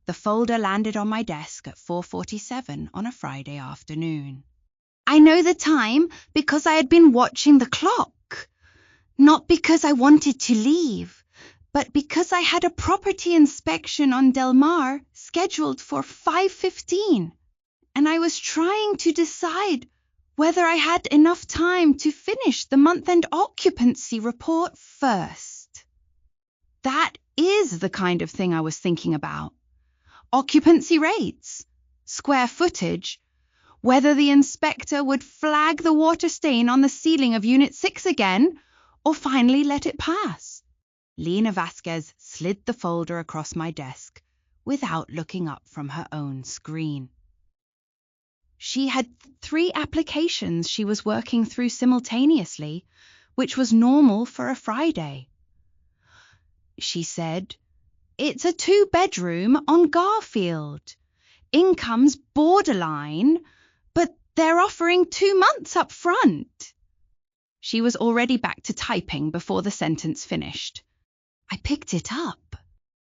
The folder landed on my desk at 4:47 on a Friday afternoon. I know the time because I had been watching the clock. Not because I wanted to leave, but because I had a property inspection on Del Mar scheduled for 5:15, and I was trying to decide whether I had enough time to finish the month-end occupancy report first. That is the kind of thing I was thinking about. Occupancy rates, square footage, whether the inspector would flag the water stain on the ceiling of Unit 6 again, or finally let it pass. Lena Vasquez slid the folder across my desk without looking up from her own screen. She had 3 applications she was working through simultaneously, which was normal for a Friday. She said, "It's a 2-bedroom on Garfield. Income's borderline, but they're offering 2 months up front." She was already back to typing before the sentence finished. I picked it up.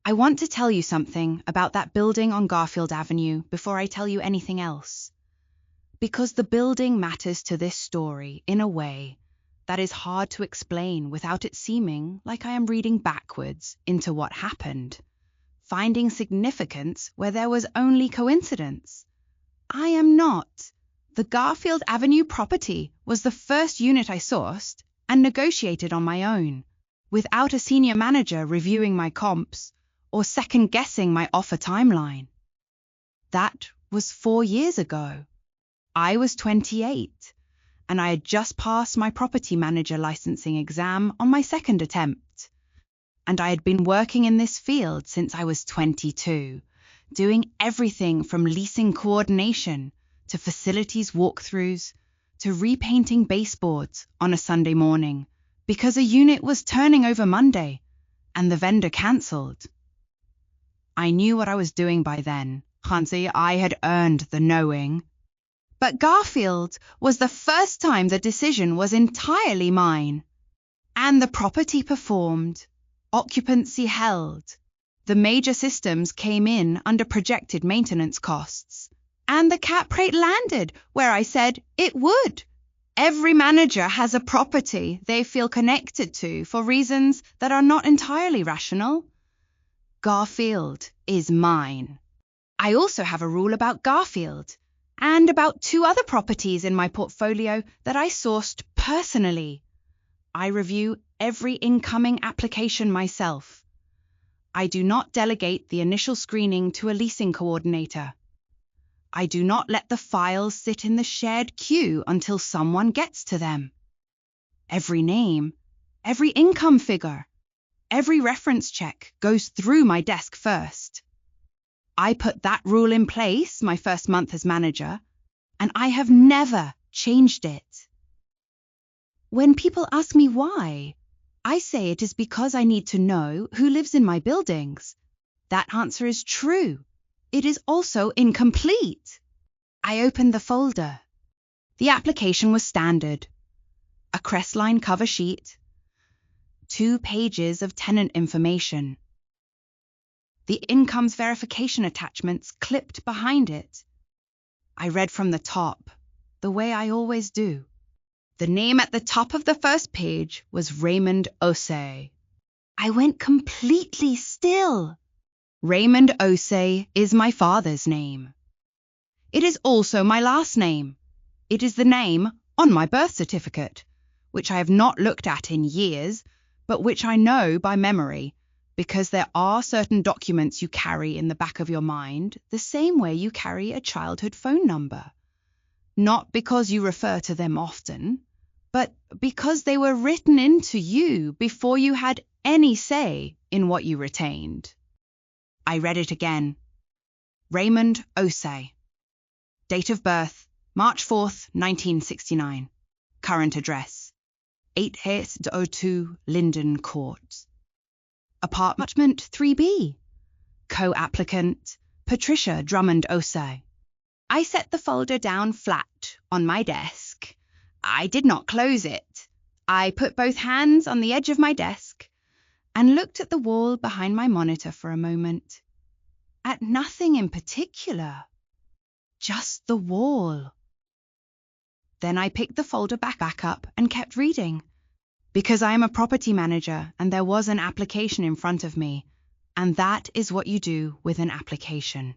I want to tell you something about that building on Garfield Avenue before I tell you anything else. Because the building matters to this story in a way that is hard to explain without it seeming like I am reading backwards into what happened, finding significance where there was only coincidence. I am not. The Garfield Avenue property was the first unit I sourced and negotiated on my own, without a senior manager reviewing my comps or second-guessing my offer timeline. That was 4 years ago. I was 28, and I had just passed my property manager licensing exam on my second attempt. And I had been working in this field since I was 22, doing everything from leasing coordination to facilities walkthroughs to repainting baseboards on a Sunday morning because a unit was turning over Monday and the vendor cancelled. I knew what I was doing by then. Hansi, I had earned the knowing. But Garfield was the first time the decision was entirely mine. And the property performed. Occupancy held. The major systems came in under projected maintenance costs. And the cap rate landed where I said it would. Every manager has a property they feel connected to for reasons that are not entirely rational. Garfield is mine. I also have a rule about Garfield and about 2 other properties in my portfolio that I sourced personally. I review every incoming application myself. I do not delegate the initial screening to a leasing coordinator. I do not let the files sit in the shared queue until someone gets to them. Every name, every income figure, every reference check goes through my desk first. I put that rule in place my first month as manager, and I have never changed it. When people ask me why, I say it is because I need to know who lives in my buildings. That answer is true. It is also incomplete. I opened the folder. The application was standard. A Crestline cover sheet, 2 pages of tenant information. The incomes verification attachments clipped behind it. I read from the top, the way I always do. The name at the top of the first page was Raymond Osei. I went completely still. Raymond Osei is my father's name. It is also my last name. It is the name on my birth certificate, which I have not looked at in years, but which I know by memory, because there are certain documents you carry in the back of your mind the same way you carry a childhood phone number. Not because you refer to them often, but because they were written into you before you had any say in what you retained. I read it again. Raymond Osei. Date of birth, March 4th, 1969. Current address, 802 Linden Court. Apartment 3B. Co-applicant, Patricia Drummond-Osei. I set the folder down flat on my desk. I did not close it. I put both hands on the edge of my desk and looked at the wall behind my monitor for a moment. at nothing in particular, just the wall. Then I picked the folder back up and kept reading, because I am a property manager and there was an application in front of me, and that is what you do with an application.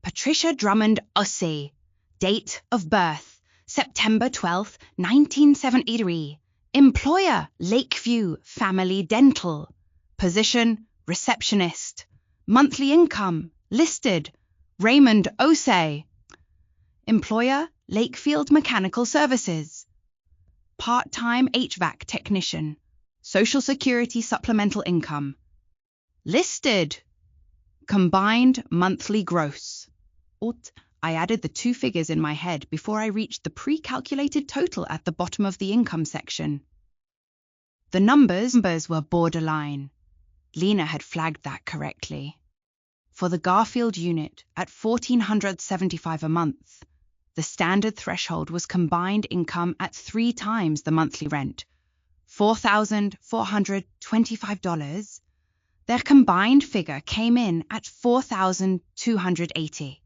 Patricia Drummond-Osei, date of birth, September 12, 1973. Employer, Lakeview Family Dental. Position, receptionist. Monthly income, listed, Raymond Osei. Employer, Lakefield Mechanical Services. Part-time HVAC technician. Social Security supplemental income. Listed. Combined monthly gross. I added the two figures in my head before I reached the pre-calculated total at the bottom of the income section. The numbers were borderline. Lena had flagged that correctly. For the Garfield unit at $1,475 a month, the standard threshold was combined income at 3 times the monthly rent, $4,425. Their combined figure came in at $4,280.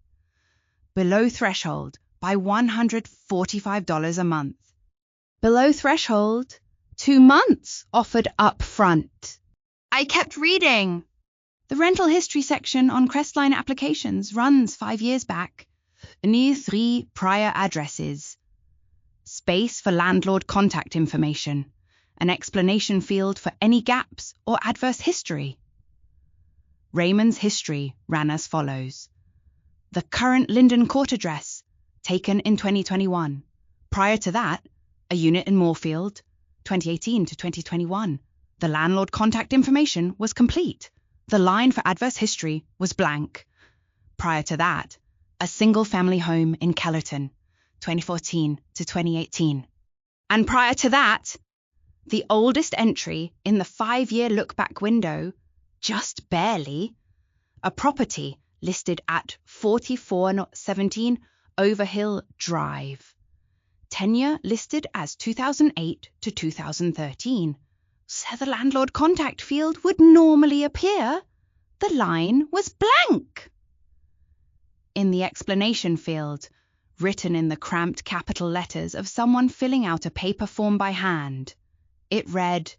Below threshold by $145 a month. Below threshold, 2 months offered up front. I kept reading. The rental history section on Crestline applications runs 5 years back. Near 3 prior addresses. Space for landlord contact information. An explanation field for any gaps or adverse history. Raymond's history ran as follows. The current Linden Court address, taken in 2021. Prior to that, a unit in Moorfield, 2018 to 2021. The landlord contact information was complete. The line for adverse history was blank. Prior to that, a single-family home in Kellerton, 2014 to 2018. And prior to that, the oldest entry in the 5-year look-back window, just barely, a property listed at 4417 Overhill Drive. Tenure listed as 2008 to 2013. So the landlord contact field would normally appear. The line was blank. In the explanation field, written in the cramped capital letters of someone filling out a paper form by hand, it read,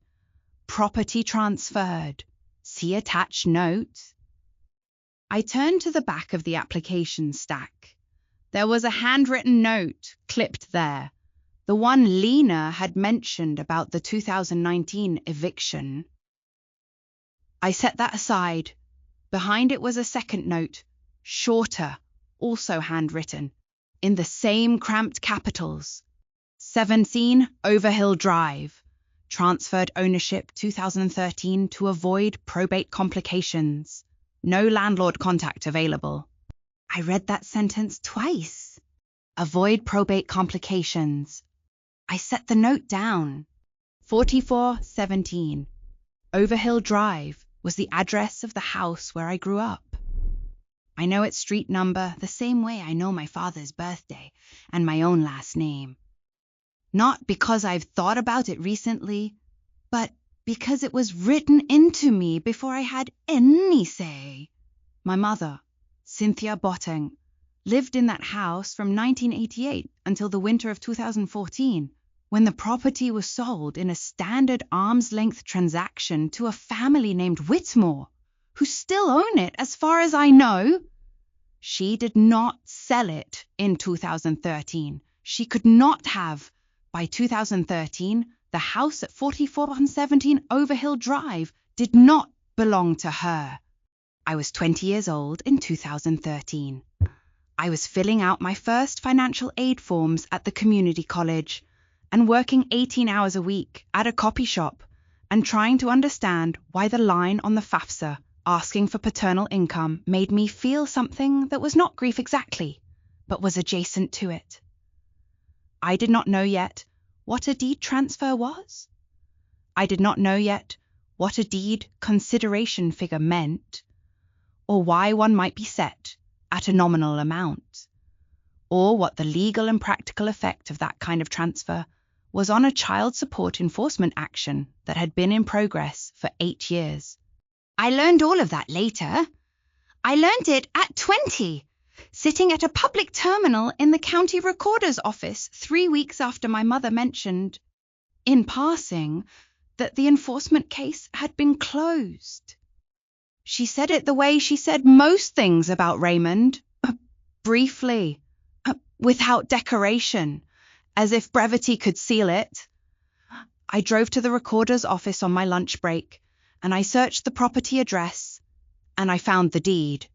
"Property transferred. See attached note." I turned to the back of the application stack. There was a handwritten note clipped there, the one Lena had mentioned about the 2019 eviction. I set that aside. Behind it was a second note, shorter, also handwritten, in the same cramped capitals. 17 Overhill Drive. Transferred ownership 2013 to avoid probate complications. No landlord contact available. I read that sentence twice. Avoid probate complications. I set the note down. 4417 Overhill Drive was the address of the house where I grew up. I know its street number the same way I know my father's birthday and my own last name. Not because I've thought about it recently, but because it was written into me before I had any say. My mother, Cynthia Botting, lived in that house from 1988 until the winter of 2014, when the property was sold in a standard arm's-length transaction to a family named Whitmore, who still own it as far as I know. She did not sell it in 2013. She could not have. By 2013, the house at 4417 Overhill Drive did not belong to her. I was 20 years old in 2013. I was filling out my first financial aid forms at the community college and working 18 hours a week at a copy shop and trying to understand why the line on the FAFSA asking for paternal income made me feel something that was not grief exactly, but was adjacent to it. I did not know yet what a deed transfer was. I did not know yet what a deed consideration figure meant, or why one might be set at a nominal amount, or what the legal and practical effect of that kind of transfer was on a child support enforcement action that had been in progress for 8 years. I learned all of that later. I learned it at 20, sitting at a public terminal in the county recorder's office 3 weeks after my mother mentioned, in passing, that the enforcement case had been closed. She said it the way she said most things about Raymond, briefly, without decoration, as if brevity could seal it. I drove to the recorder's office on my lunch break, and I searched the property address, and I found the deed.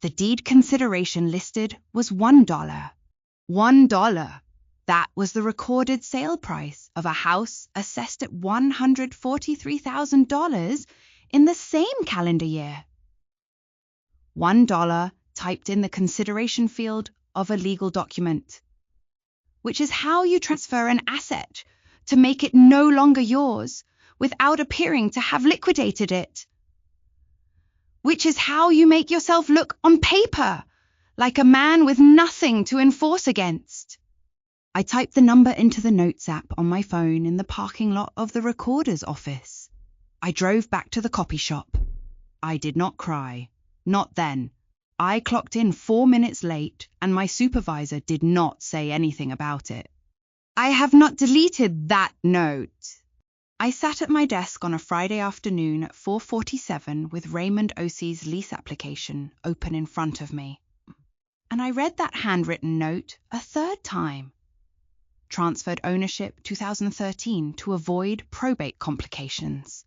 The deed consideration listed was $1. $1. That was the recorded sale price of a house assessed at $143,000 in the same calendar year. $1 typed in the consideration field of a legal document, which is how you transfer an asset to make it no longer yours without appearing to have liquidated it. Which is how you make yourself look on paper like a man with nothing to enforce against. I typed the number into the notes app on my phone in the parking lot of the recorder's office. I drove back to the copy shop. I did not cry. Not then. I clocked in 4 minutes late, and my supervisor did not say anything about it. I have not deleted that note. I sat at my desk on a Friday afternoon at 4:47 with Raymond Osei's lease application open in front of me. And I read that handwritten note a third time. Transferred ownership 2013 to avoid probate complications.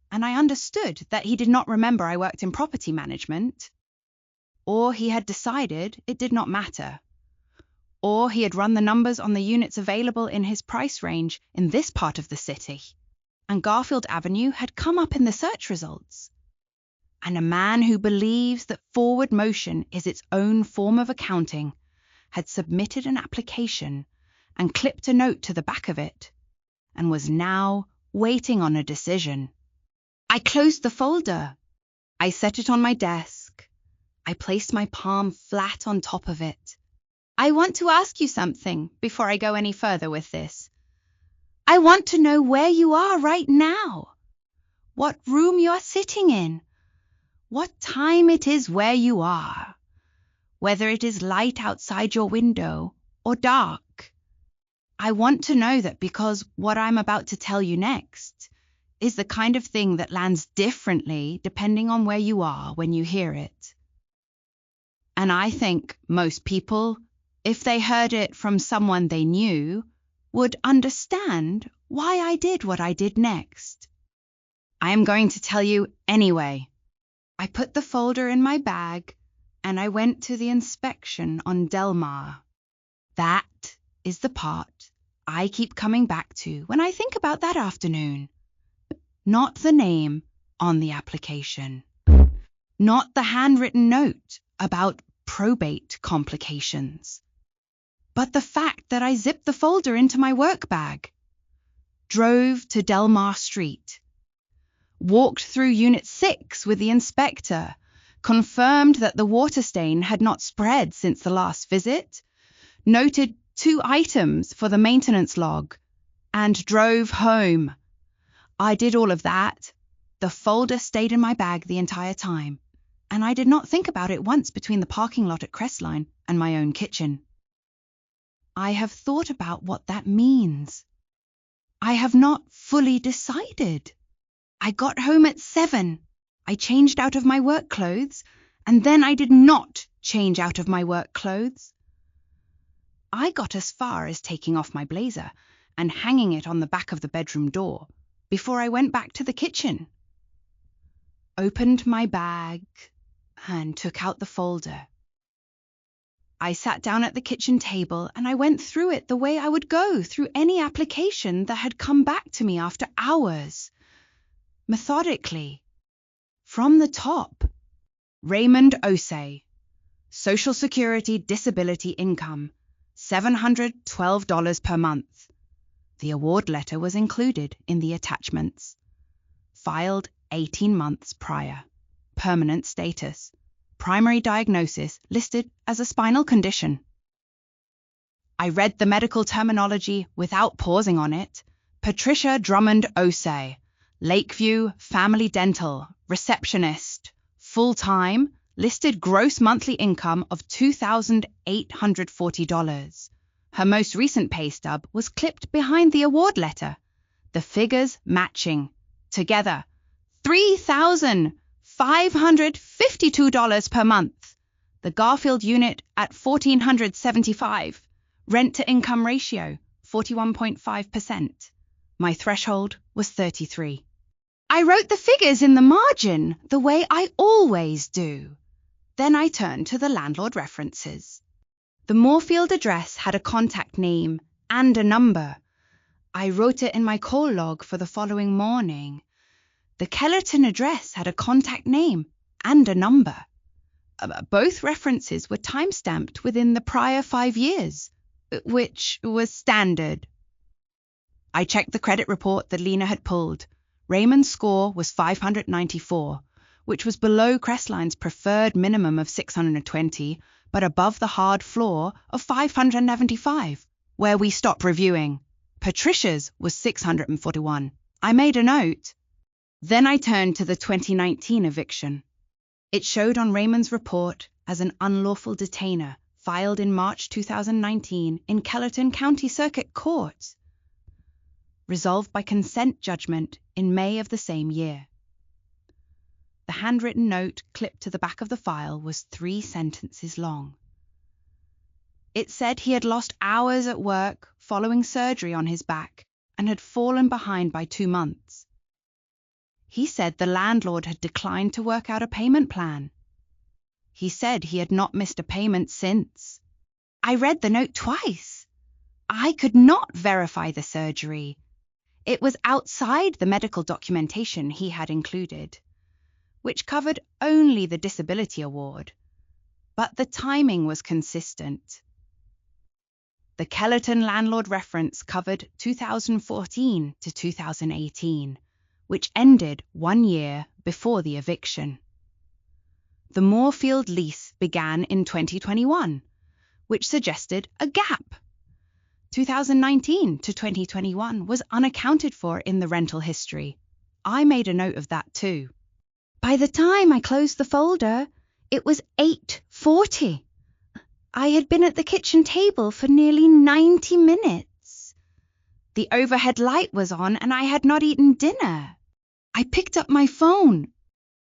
And I understood that he did not remember I worked in property management. Or he had decided it did not matter. Or he had run the numbers on the units available in his price range in this part of the city, and Garfield Avenue had come up in the search results. And a man who believes that forward motion is its own form of accounting had submitted an application and clipped a note to the back of it, and was now waiting on a decision. I closed the folder. I set it on my desk. I placed my palm flat on top of it. I want to ask you something before I go any further with this. I want to know where you are right now, what room you are sitting in, what time it is where you are, whether it is light outside your window or dark. I want to know that because what I'm about to tell you next is the kind of thing that lands differently depending on where you are when you hear it. And I think most people, if they heard it from someone they knew, would understand why I did what I did next. I am going to tell you anyway. I put the folder in my bag and I went to the inspection on Delmar. That is the part I keep coming back to when I think about that afternoon. Not the name on the application. Not the handwritten note about probate complications. But the fact that I zipped the folder into my work bag, drove to Delmar Street, walked through Unit 6 with the inspector, confirmed that the water stain had not spread since the last visit, noted 2 items for the maintenance log, and drove home. I did all of that. The folder stayed in my bag the entire time, and I did not think about it once between the parking lot at Crestline and my own kitchen. I have thought about what that means. I have not fully decided. I got home at 7. I changed out of my work clothes, and then I did not change out of my work clothes. I got as far as taking off my blazer and hanging it on the back of the bedroom door before I went back to the kitchen. Opened my bag and took out the folder. I sat down at the kitchen table and I went through it the way I would go through any application that had come back to me after hours. Methodically. From the top. Raymond Osei. Social Security Disability Income. $712 per month. The award letter was included in the attachments. Filed 18 months prior. Permanent status. Primary diagnosis listed as a spinal condition. I read the medical terminology without pausing on it. Patricia Drummond-Osei, Lakeview Family Dental, receptionist, full-time, listed gross monthly income of $2,840. Her most recent pay stub was clipped behind the award letter, the figures matching. Together, $3,552 per month. The Garfield unit at $1,475. Rent-to-income ratio, 41.5%. My threshold was 33. I wrote the figures in the margin, the way I always do. Then I turned to the landlord references. The Moorfield address had a contact name and a number. I wrote it in my call log for the following morning. The Kellerton address had a contact name and a number. Both references were time-stamped within the prior 5 years, which was standard. I checked the credit report that Lena had pulled. Raymond's score was 594, which was below Crestline's preferred minimum of 620, but above the hard floor of 575, where we stopped reviewing. Patricia's was 641. I made a note. Then I turned to the 2019 eviction. It showed on Raymond's report as an unlawful detainer filed in March 2019 in Kellerton County Circuit Court, resolved by consent judgment in May of the same year. The handwritten note clipped to the back of the file was 3 sentences long. It said he had lost hours at work following surgery on his back and had fallen behind by 2 months. He said the landlord had declined to work out a payment plan. He said he had not missed a payment since. I read the note twice. I could not verify the surgery. It was outside the medical documentation he had included, which covered only the disability award, but the timing was consistent. The Kellerton landlord reference covered 2014 to 2018, which ended 1 year before the eviction. The Moorfield lease began in 2021, which suggested a gap. 2019 to 2021 was unaccounted for in the rental history. I made a note of that too. By the time I closed the folder, it was 8:40. I had been at the kitchen table for nearly 90 minutes. The overhead light was on and I had not eaten dinner. I picked up my phone.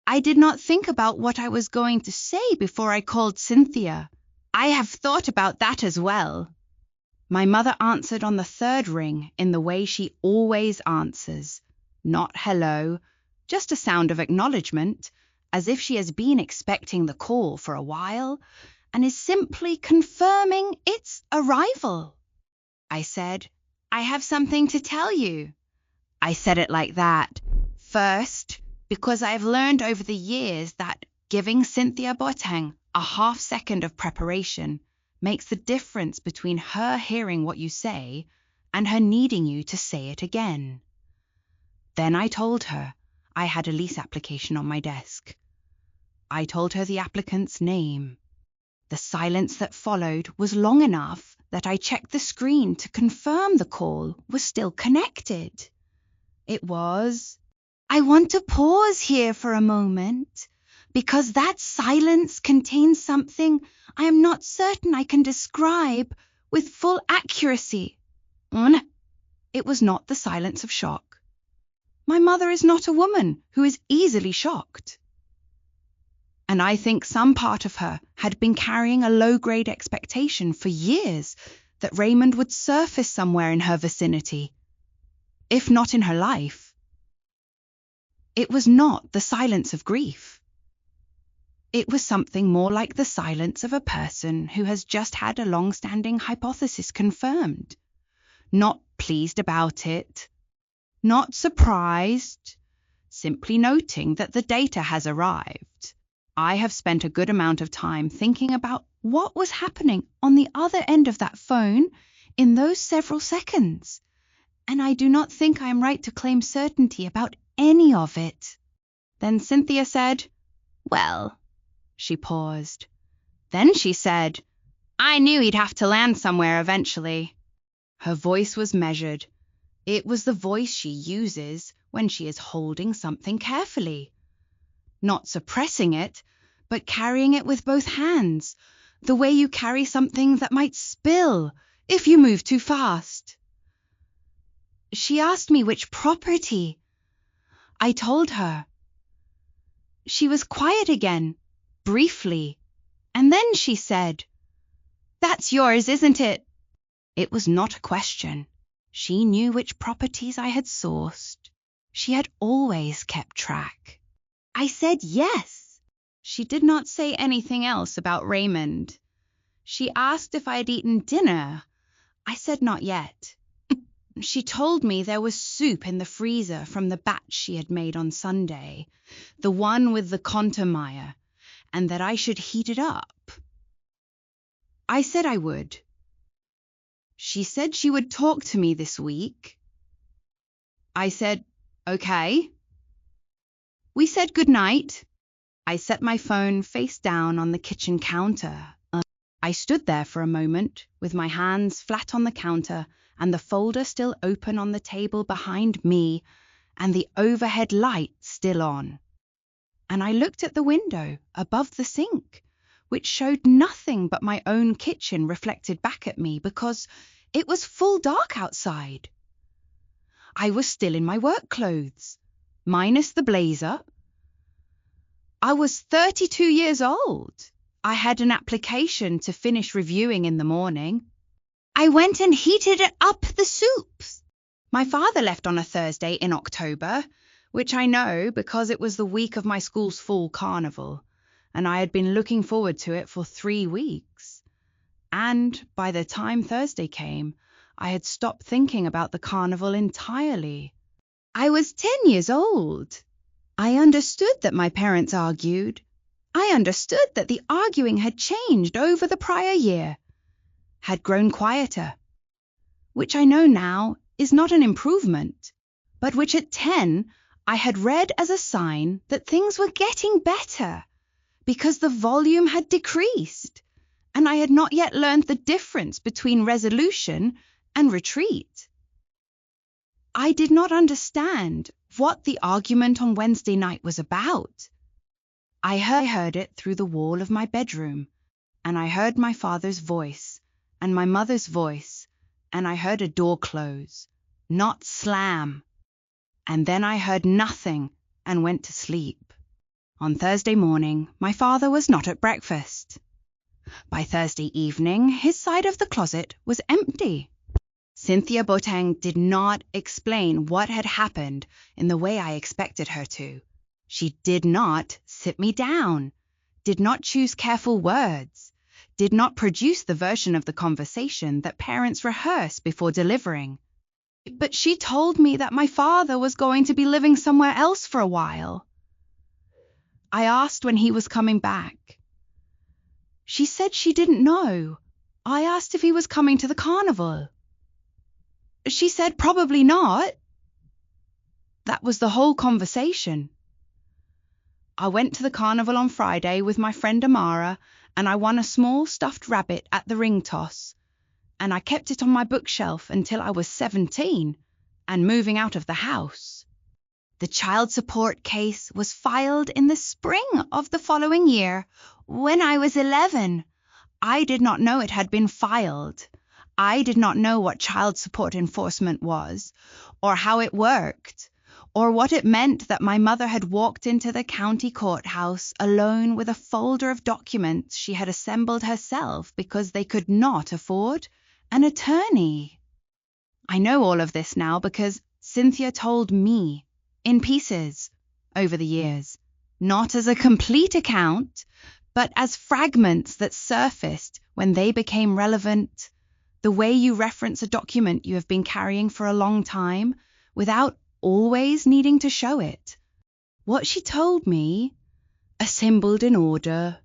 I did not think about what I was going to say before I called Cynthia. I have thought about that as well. My mother answered on the 3rd ring in the way she always answers. Not hello, just a sound of acknowledgement, as if she has been expecting the call for a while and is simply confirming its arrival. I said, I have something to tell you. I said it like that. First, because I've learned over the years that giving Cynthia Boateng a half second of preparation makes the difference between her hearing what you say and her needing you to say it again. Then I told her I had a lease application on my desk. I told her the applicant's name. The silence that followed was long enough that I checked the screen to confirm the call was still connected. It was. I want to pause here for a moment, because that silence contains something I am not certain I can describe with full accuracy. It was not the silence of shock. My mother is not a woman who is easily shocked. And I think some part of her had been carrying a low-grade expectation for years that Raymond would surface somewhere in her vicinity, if not in her life. It was not the silence of grief. It was something more like the silence of a person who has just had a long-standing hypothesis confirmed, not pleased about it, not surprised, simply noting that the data has arrived. I have spent a good amount of time thinking about what was happening on the other end of that phone in those several seconds, and I do not think I am right to claim certainty about any of it. Then Cynthia said, well, she paused. Then she said, I knew he'd have to land somewhere eventually. Her voice was measured. It was the voice she uses when she is holding something carefully. Not suppressing it, but carrying it with both hands, the way you carry something that might spill if you move too fast. She asked me which property. I told her. She was quiet again, briefly, and then she said, "That's yours, isn't it?" It was not a question. She knew which properties I had sourced. She had always kept track. I said yes. She did not say anything else about Raymond. She asked if I had eaten dinner. I said not yet. She told me there was soup in the freezer from the batch she had made on Sunday, the one with the Kontermeier, and that I should heat it up. I said I would. She said she would talk to me this week. I said, okay. We said good night. I set my phone face down on the kitchen counter. I stood there for a moment with my hands flat on the counter and the folder still open on the table behind me and the overhead light still on. And I looked at the window above the sink, which showed nothing but my own kitchen reflected back at me because it was full dark outside. I was still in my work clothes, minus the blazer. I was 32 years old. I had an application to finish reviewing in the morning. I went and heated up the soups. My father left on a Thursday in October, which I know because it was the week of my school's fall carnival, and I had been looking forward to it for 3 weeks. And by the time Thursday came, I had stopped thinking about the carnival entirely. I was 10 years old. I understood that my parents argued. I understood that the arguing had changed over the prior year, had grown quieter, which I know now is not an improvement, but which at 10 I had read as a sign that things were getting better because the volume had decreased, and I had not yet learned the difference between resolution and retreat. I did not understand what the argument on Wednesday night was about. I heard it through the wall of my bedroom, and I heard my father's voice and my mother's voice, and I heard a door close, not slam. And then I heard nothing and went to sleep. On Thursday morning, my father was not at breakfast. By Thursday evening, his side of the closet was empty. Cynthia Boateng did not explain what had happened in the way I expected her to. She did not sit me down, did not choose careful words, did not produce the version of the conversation that parents rehearse before delivering. But she told me that my father was going to be living somewhere else for a while. I asked when he was coming back. She said she didn't know. I asked if he was coming to the carnival. She said probably not. That was the whole conversation. I went to the carnival on Friday with my friend Amara, and I won a small stuffed rabbit at the ring toss, and I kept it on my bookshelf until I was 17 and moving out of the house. The child support case was filed in the spring of the following year, when I was 11. I did not know it had been filed. I did not know what child support enforcement was, or how it worked, or what it meant that my mother had walked into the county courthouse alone with a folder of documents she had assembled herself because they could not afford an attorney. I know all of this now because Cynthia told me, in pieces, over the years, not as a complete account, but as fragments that surfaced when they became relevant, the way you reference a document you have been carrying for a long time without always needing to show it. What she told me, assembled in order,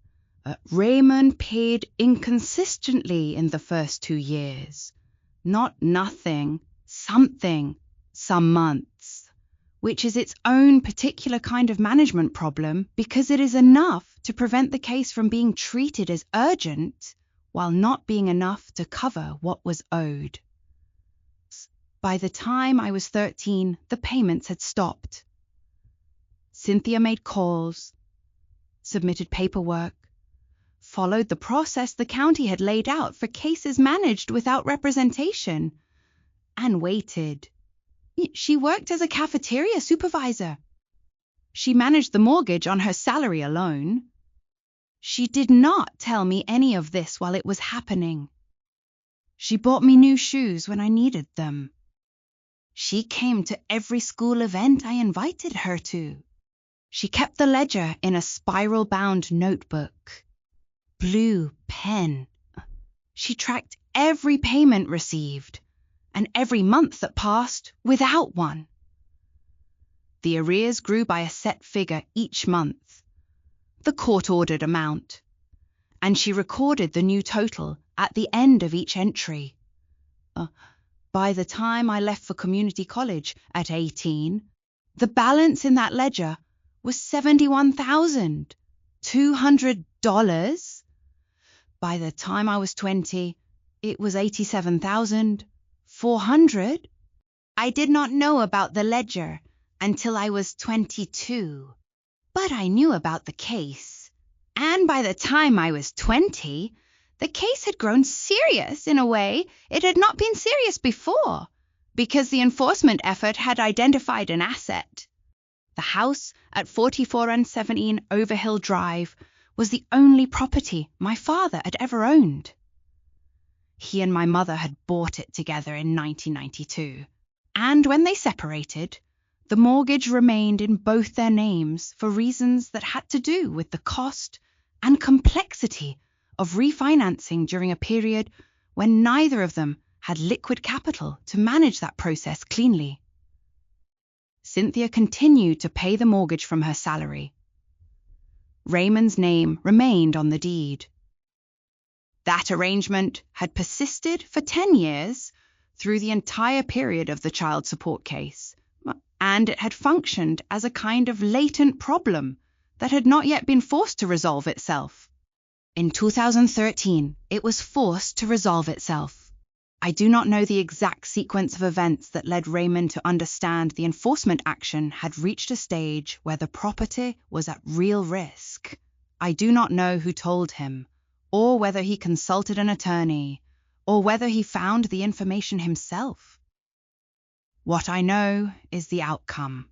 Raymond paid inconsistently in the first 2 years. Not nothing, something, some months, which is its own particular kind of management problem because it is enough to prevent the case from being treated as urgent while not being enough to cover what was owed. By the time I was 13, the payments had stopped. Cynthia made calls. submitted paperwork, followed the process the county had laid out for cases managed without representation, and waited. She worked as a cafeteria supervisor. She managed the mortgage on her salary alone. She did not tell me any of this while it was happening. She bought me new shoes when I needed them. She came to every school event I invited her to. She kept the ledger in a spiral-bound notebook. Blue pen. She tracked every payment received and every month that passed without one. The arrears grew by a set figure each month, the court-ordered amount, and she recorded the new total at the end of each entry. By the time I left for community college at 18, the balance in that ledger was $71,200. By the time I was 20, it was $87,400. I did not know about the ledger until I was 22, but I knew about the case. And by the time I was 20, the case had grown serious in a way it had not been serious before, because the enforcement effort had identified an asset. The house at 4417 Overhill Drive was the only property my father had ever owned. He and my mother had bought it together in 1992, and when they separated, the mortgage remained in both their names for reasons that had to do with the cost and complexity of refinancing during a period when neither of them had liquid capital to manage that process cleanly. Cynthia continued to pay the mortgage from her salary. Raymond's name remained on the deed. That arrangement had persisted for 10 years through the entire period of the child support case, and it had functioned as a kind of latent problem that had not yet been forced to resolve itself. In 2013, it was forced to resolve itself. I do not know the exact sequence of events that led Raymond to understand the enforcement action had reached a stage where the property was at real risk. I do not know who told him, or whether he consulted an attorney, or whether he found the information himself. What I know is the outcome.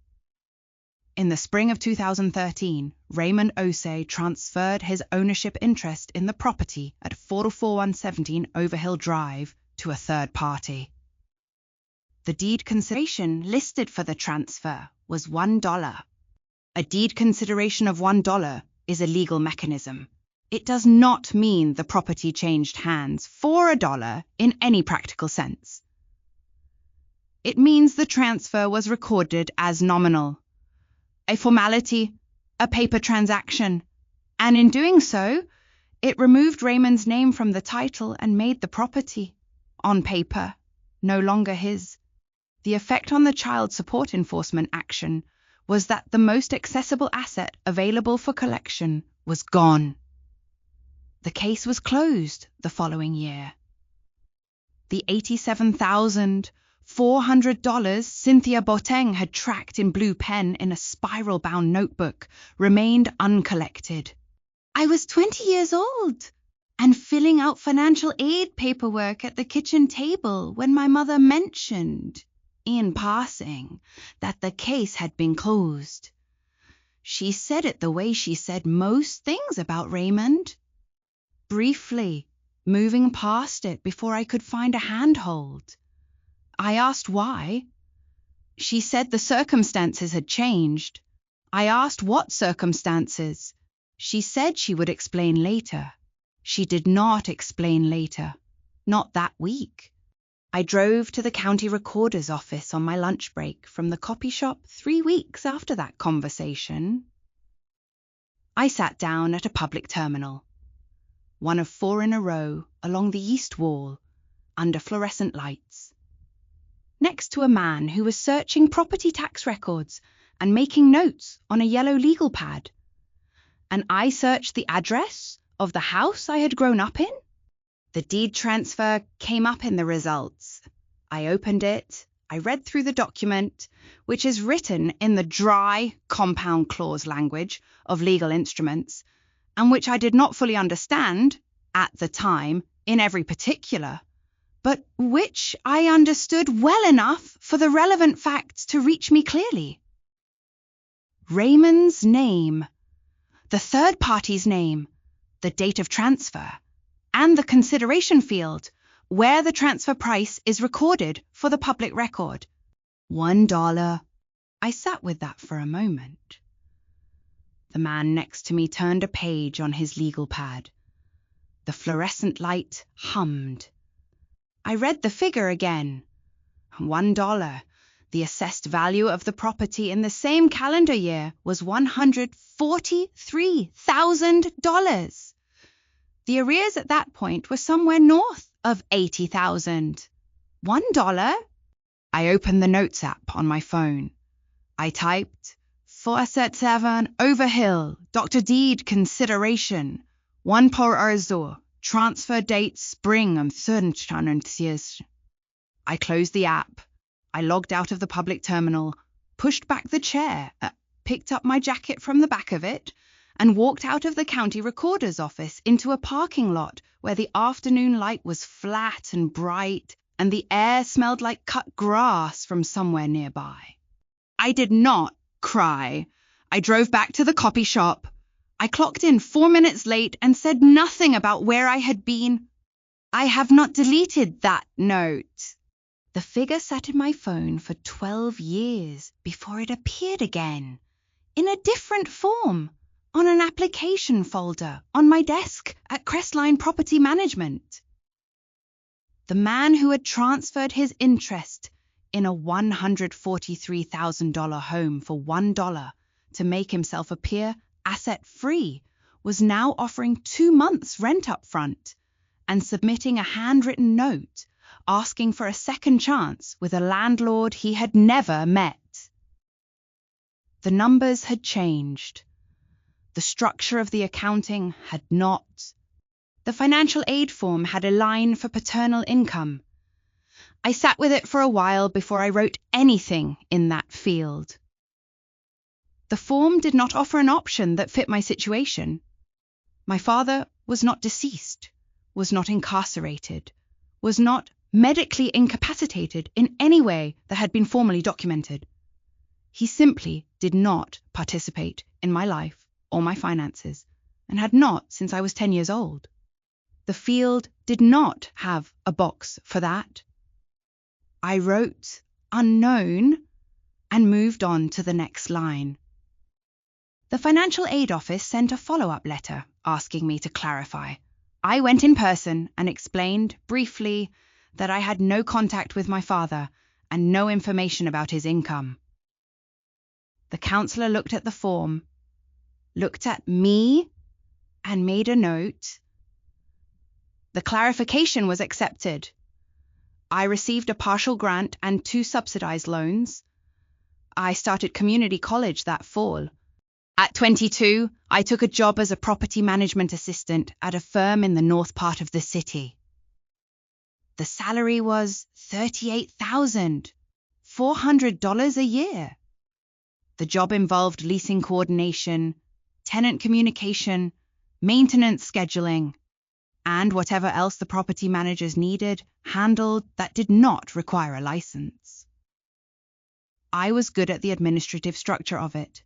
In the spring of 2013, Raymond Osei transferred his ownership interest in the property at 44117 Overhill Drive to a third party. The deed consideration listed for the transfer was $1. A deed consideration of $1 is a legal mechanism. It does not mean the property changed hands for $1 in any practical sense. It means the transfer was recorded as nominal, a formality, a paper transaction, and in doing so, it removed Raymond's name from the title and made the property, on paper, no longer his. The effect on the child support enforcement action was that the most accessible asset available for collection was gone. The case was closed the following year. The $87,400 Cynthia Boateng had tracked in blue pen in a spiral-bound notebook remained uncollected. I was 20 years old and filling out financial aid paperwork at the kitchen table when my mother mentioned, in passing, that the case had been closed. She said it the way she said most things about Raymond, briefly, moving past it before I could find a handhold. I asked why. She said the circumstances had changed. I asked what circumstances. She said she would explain later. She did not explain later, not that week. I drove to the county recorder's office on my lunch break from the copy shop 3 weeks after that conversation. I sat down at a public terminal, one of 4 in a row along the east wall, under fluorescent lights, next to a man who was searching property tax records and making notes on a yellow legal pad. And I searched the address of the house I had grown up in. The deed transfer came up in the results. I opened it I read through the document, which is written in the dry compound clause language of legal instruments, and which I did not fully understand, at the time, in every particular, but which I understood well enough for the relevant facts to reach me clearly. Raymond's name, the third party's name, the date of transfer, and the consideration field, where the transfer price is recorded for the public record. $1. I sat with that for a moment. The man next to me turned a page on his legal pad. The fluorescent light hummed. I read the figure again. $1. The assessed value of the property in the same calendar year was $143,000. The arrears at that point were somewhere north of $80,000. $1? I opened the Notes app on my phone. I typed 477 Overhill, Dr. Deed consideration, 1 per Arzo, transfer date spring and 30. I closed the app. I logged out of the public terminal, pushed back the chair, picked up my jacket from the back of it, and walked out of the county recorder's office into a parking lot where the afternoon light was flat and bright and the air smelled like cut grass from somewhere nearby. I did not cry. I drove back to the copy shop. I clocked in 4 minutes late and said nothing about where I had been. I have not deleted that note. The figure sat in my phone for 12 years before it appeared again, in a different form, on an application folder on my desk at Crestline Property Management. The man who had transferred his interest in a $143,000 home for $1 to make himself appear asset-free was now offering 2 months' rent up front and submitting a handwritten note asking for a second chance with a landlord he had never met. The numbers had changed. The structure of the accounting had not. The financial aid form had a line for paternal income. I sat with it for a while before I wrote anything in that field. The form did not offer an option that fit my situation. My father was not deceased, was not incarcerated, was not medically incapacitated in any way that had been formally documented. He simply did not participate in my life or my finances, and had not since I was 10 years old. The field did not have a box for that. I wrote unknown and moved on to the next line. The financial aid office sent a follow-up letter asking me to clarify. I went in person and explained briefly that I had no contact with my father and no information about his income. The counsellor looked at the form, looked at me, and made a note. The clarification was accepted. I received a partial grant and 2 subsidized loans. I started community college that fall. At 22, I took a job as a property management assistant at a firm in the north part of the city. The salary was $38,400 a year. The job involved leasing coordination, tenant communication, maintenance scheduling, and whatever else the property managers needed handled that did not require a license. I was good at the administrative structure of it.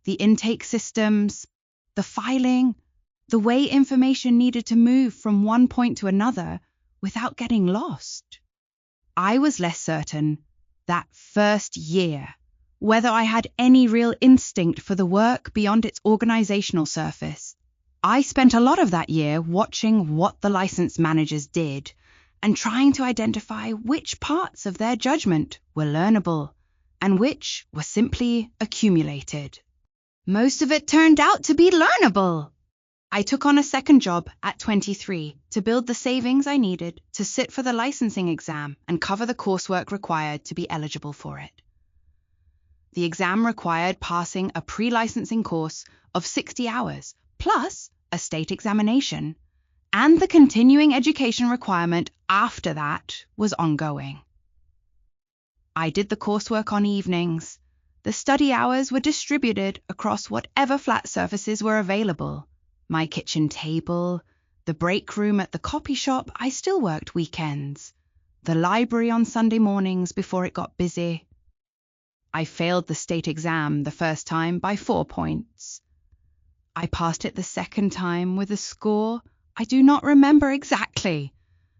The intake systems, the filing, the way information needed to move from one point to another without getting lost. I was less certain that first year whether I had any real instinct for the work beyond its organizational surface. I spent a lot of that year watching what the license managers did and trying to identify which parts of their judgment were learnable and which were simply accumulated. Most of it turned out to be learnable. I took on a second job at 23 to build the savings I needed to sit for the licensing exam and cover the coursework required to be eligible for it. The exam required passing a pre-licensing course of 60 hours, plus a state examination, and the continuing education requirement after that was ongoing. I did the coursework on evenings. The study hours were distributed across whatever flat surfaces were available. My kitchen table, the break room at the copy shop, I still worked weekends. The library on Sunday mornings before it got busy. I failed the state exam the first time by 4 points. I passed it the second time with a score I do not remember exactly,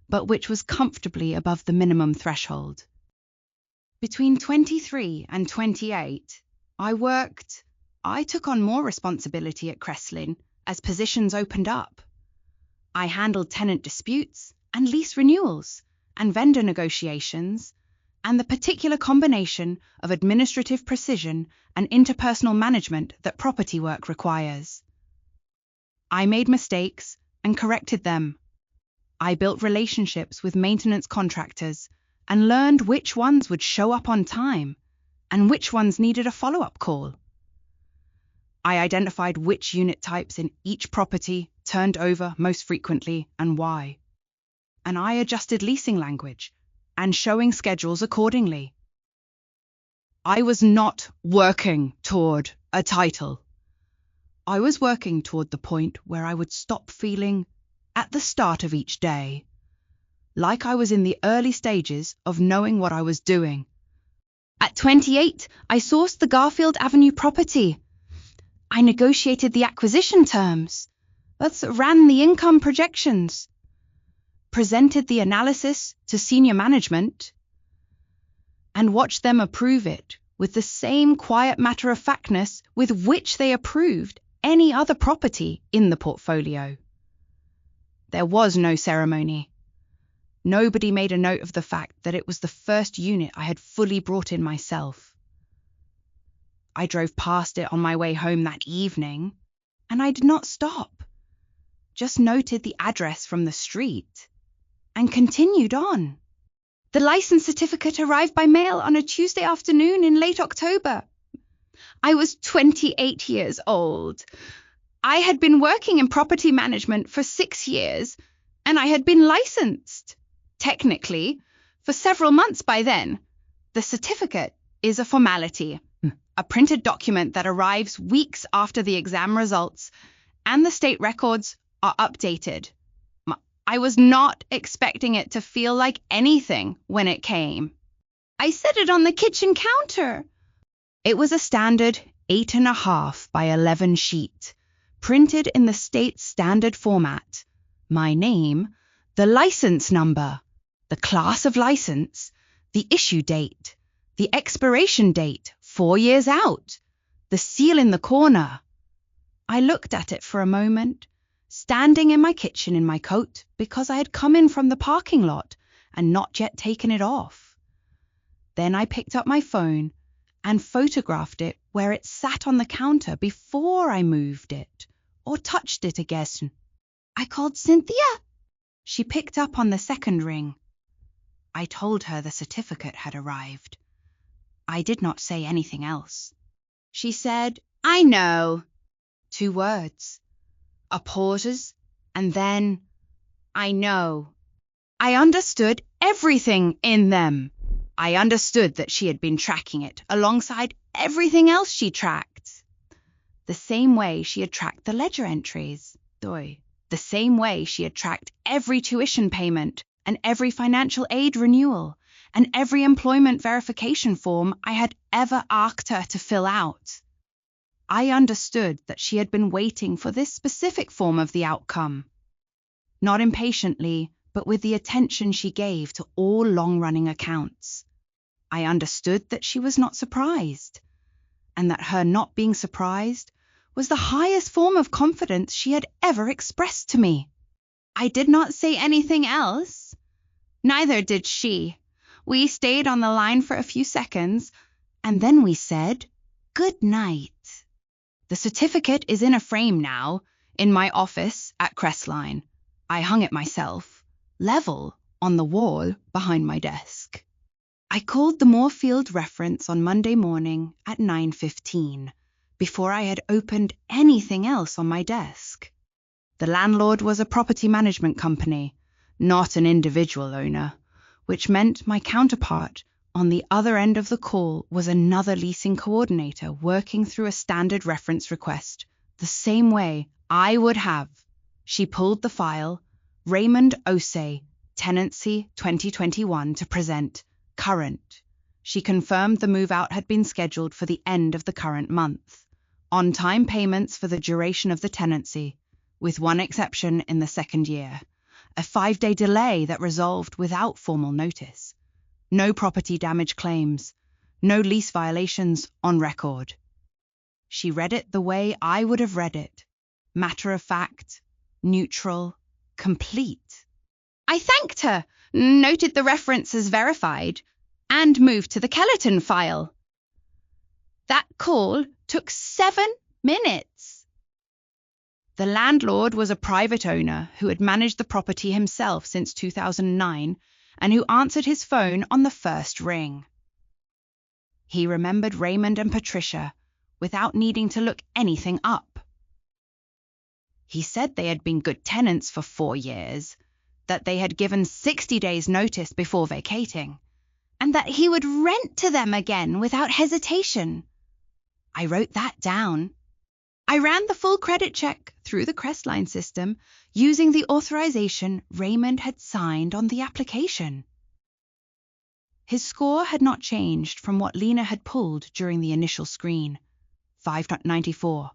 but which was comfortably above the minimum threshold. Between 23 and 28, I took on more responsibility at Cresslin as positions opened up. I handled tenant disputes and lease renewals and vendor negotiations and the particular combination of administrative precision and interpersonal management that property work requires. I made mistakes and corrected them. I built relationships with maintenance contractors and learned which ones would show up on time and which ones needed a follow-up call. I identified which unit types in each property turned over most frequently and why. And I adjusted leasing language and showing schedules accordingly. I was not working toward a title. I was working toward the point where I would stop feeling, at the start of each day, like I was in the early stages of knowing what I was doing. At 28, I sourced the Garfield Avenue property. I negotiated the acquisition terms, ran the income projections, presented the analysis to senior management, and watched them approve it with the same quiet matter-of-factness with which they approved any other property in the portfolio. There was no ceremony. Nobody made a note of the fact that it was the first unit I had fully brought in myself. I drove past it on my way home that evening, and I did not stop, just noted the address from the street, and continued on. The license certificate arrived by mail on a Tuesday afternoon in late October. I was 28 years old. I had been working in property management for 6 years, and I had been licensed, technically, for several months by then. The certificate is a formality, a printed document that arrives weeks after the exam results, and the state records are updated. I was not expecting it to feel like anything when it came. I set it on the kitchen counter. It was a standard 8.5 by 11 sheet, printed in the state's standard format. My name, the license number, the class of license, the issue date, the expiration date, 4 years out, the seal in the corner. I looked at it for a moment, standing in my kitchen in my coat because I had come in from the parking lot and not yet taken it off. Then I picked up my phone and photographed it where it sat on the counter before I moved it or touched it again. I called Cynthia. She picked up on the second ring. I told her the certificate had arrived. I did not say anything else. She said, "I know." 2 words. A pause, and then, "I know." I understood everything in them. I understood that she had been tracking it alongside everything else she tracked. The same way she had tracked the ledger entries. The same way she had tracked every tuition payment and every financial aid renewal and every employment verification form I had ever asked her to fill out. I understood that she had been waiting for this specific form of the outcome. Not impatiently, but with the attention she gave to all long-running accounts. I understood that she was not surprised, and that her not being surprised was the highest form of confidence she had ever expressed to me. I did not say anything else. Neither did she. We stayed on the line for a few seconds, and then we said, "Good night." The certificate is in a frame now, in my office at Crestline. I hung it myself, level, on the wall behind my desk. I called the Moorfield reference on Monday morning at 9:15, before I had opened anything else on my desk. The landlord was a property management company, not an individual owner, which meant my counterpart On the other end of the call was another leasing coordinator working through a standard reference request, the same way I would have. She pulled the file, Raymond Osei, Tenancy 2021, to present, current. She confirmed the move-out had been scheduled for the end of the current month. On-time payments for the duration of the tenancy, with one exception in the second year. A 5-day delay that resolved without formal notice. No property damage claims. No lease violations on record. She read it the way I would have read it. Matter of fact, neutral, complete. I thanked her, noted the reference as verified, and moved to the Kellerton file. That call took 7 minutes. The landlord was a private owner who had managed the property himself since 2009 and who answered his phone on the first ring. He remembered Raymond and Patricia without needing to look anything up. He said they had been good tenants for 4 years, that they had given 60 days' notice before vacating, and that he would rent to them again without hesitation. I wrote that down. I ran the full credit check through the Crestline system using the authorization Raymond had signed on the application. His score had not changed from what Lena had pulled during the initial screen, 594.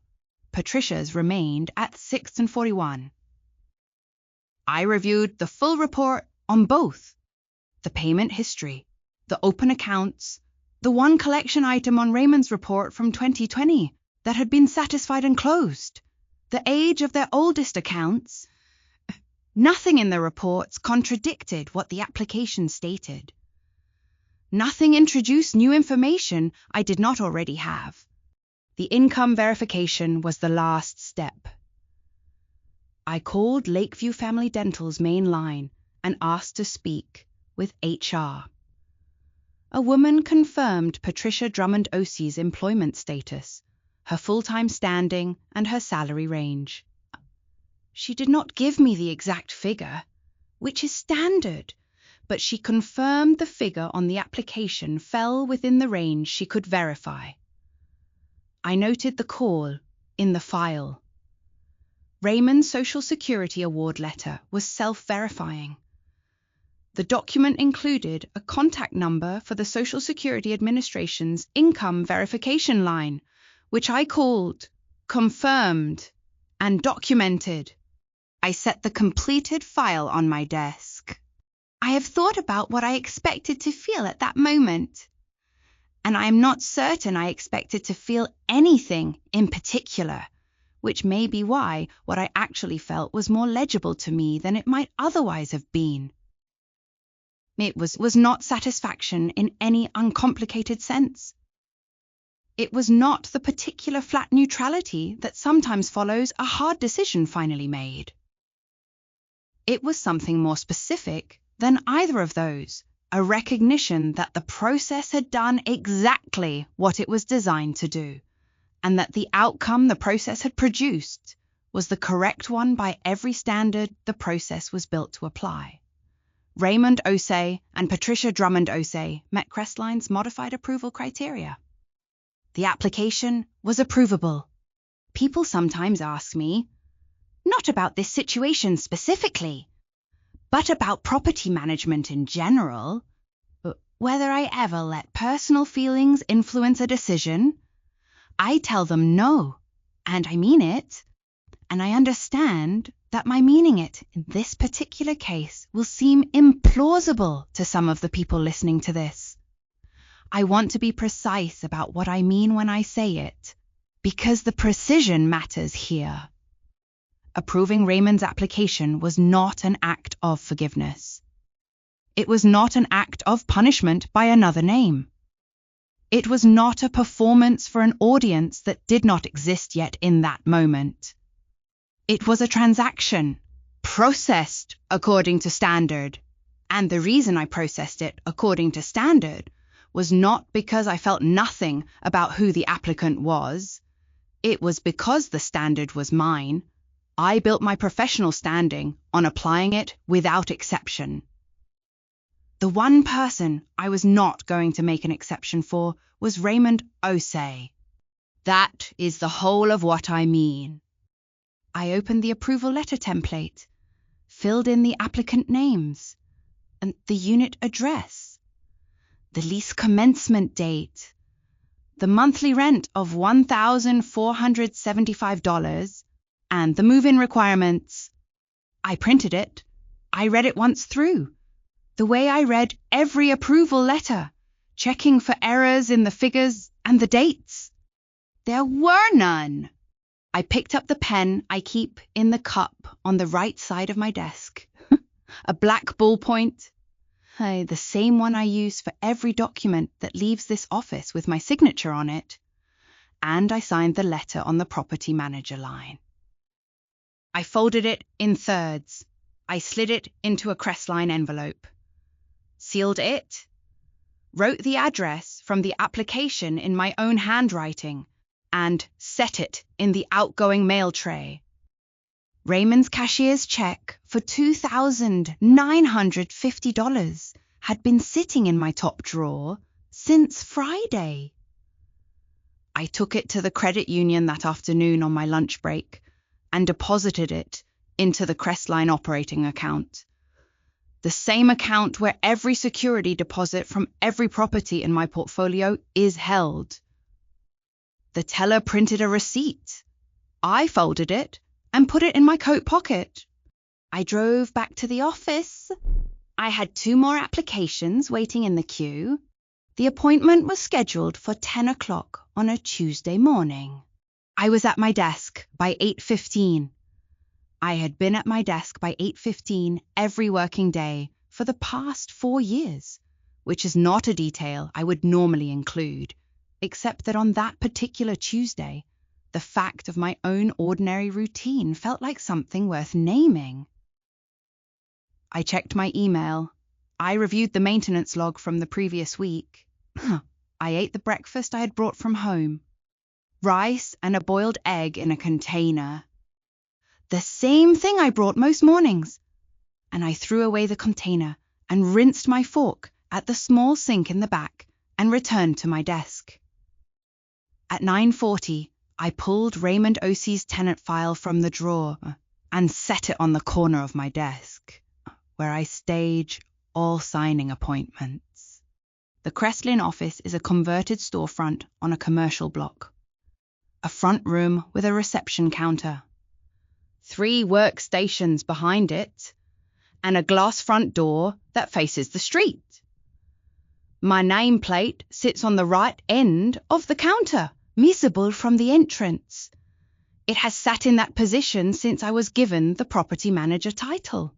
Patricia's remained at 641. I reviewed the full report on both, the payment history, the open accounts, the one collection item on Raymond's report from 2020 that had been satisfied and closed, the age of their oldest accounts. Nothing in the reports contradicted what the application stated. Nothing introduced new information I did not already have. The income verification was the last step. I called Lakeview Family Dental's main line and asked to speak with HR. A woman confirmed Patricia Drummond-Osei's employment status, her full-time standing, and her salary range. She did not give me the exact figure, which is standard, but she confirmed the figure on the application fell within the range she could verify. I noted the call in the file. Raymond's Social Security Award letter was self-verifying. The document included a contact number for the Social Security Administration's income verification line, which I called, confirmed, and documented. I set the completed file on my desk. I have thought about what I expected to feel at that moment, and I am not certain I expected to feel anything in particular, which may be why what I actually felt was more legible to me than it might otherwise have been. It was not satisfaction in any uncomplicated sense. It was not the particular flat neutrality that sometimes follows a hard decision finally made. It was something more specific than either of those, a recognition that the process had done exactly what it was designed to do, and that the outcome the process had produced was the correct one by every standard the process was built to apply. Raymond Osei and Patricia Drummond-Osei met Crestline's modified approval criteria. The application was approvable. People sometimes ask me, not about this situation specifically, but about property management in general, whether I ever let personal feelings influence a decision. I tell them no, and I mean it, and I understand that my meaning it in this particular case will seem implausible to some of the people listening to this. I want to be precise about what I mean when I say it, because the precision matters here. Approving Raymond's application was not an act of forgiveness. It was not an act of punishment by another name. It was not a performance for an audience that did not exist yet in that moment. It was a transaction, processed according to standard. And the reason I processed it according to standard was not because I felt nothing about who the applicant was. It was because the standard was mine. I built my professional standing on applying it without exception. The one person I was not going to make an exception for was Raymond Osei. That is the whole of what I mean. I opened the approval letter template, filled in the applicant names, and the unit address, the lease commencement date, the monthly rent of $1,475, and the move-in requirements. I printed it. I read it once through, the way I read every approval letter, checking for errors in the figures and the dates. There were none. I picked up the pen I keep in the cup on the right side of my desk. A black ballpoint. The same one I use for every document that leaves this office with my signature on it. And I signed the letter on the property manager line. I folded it in thirds. I slid it into a crestline envelope. Sealed it. Wrote the address from the application in my own handwriting and set it in the outgoing mail tray. Raymond's cashier's check for $2,950 had been sitting in my top drawer since Friday. I took it to the credit union that afternoon on my lunch break and deposited it into the Crestline operating account, the same account where every security deposit from every property in my portfolio is held. The teller printed a receipt. I folded it and put it in my coat pocket. I drove back to the office. I had 2 more applications waiting in the queue. The appointment was scheduled for 10 o'clock on a Tuesday morning. I was at my desk by 8:15. I had been at my desk by 8:15 every working day for the past 4 years, which is not a detail I would normally include, except that on that particular Tuesday, the fact of my own ordinary routine felt like something worth naming. I checked my email. I reviewed the maintenance log from the previous week. I ate the breakfast I had brought from home. Rice and a boiled egg in a container. The same thing I brought most mornings. And I threw away the container and rinsed my fork at the small sink in the back and returned to my desk. At 9:40, I pulled Raymond Osei's tenant file from the drawer and set it on the corner of my desk, where I stage all signing appointments. The Crestline office is a converted storefront on a commercial block. A front room with a reception counter, 3 workstations behind it, and a glass front door that faces the street. My nameplate sits on the right end of the counter, visible from the entrance. It has sat in that position since I was given the property manager title.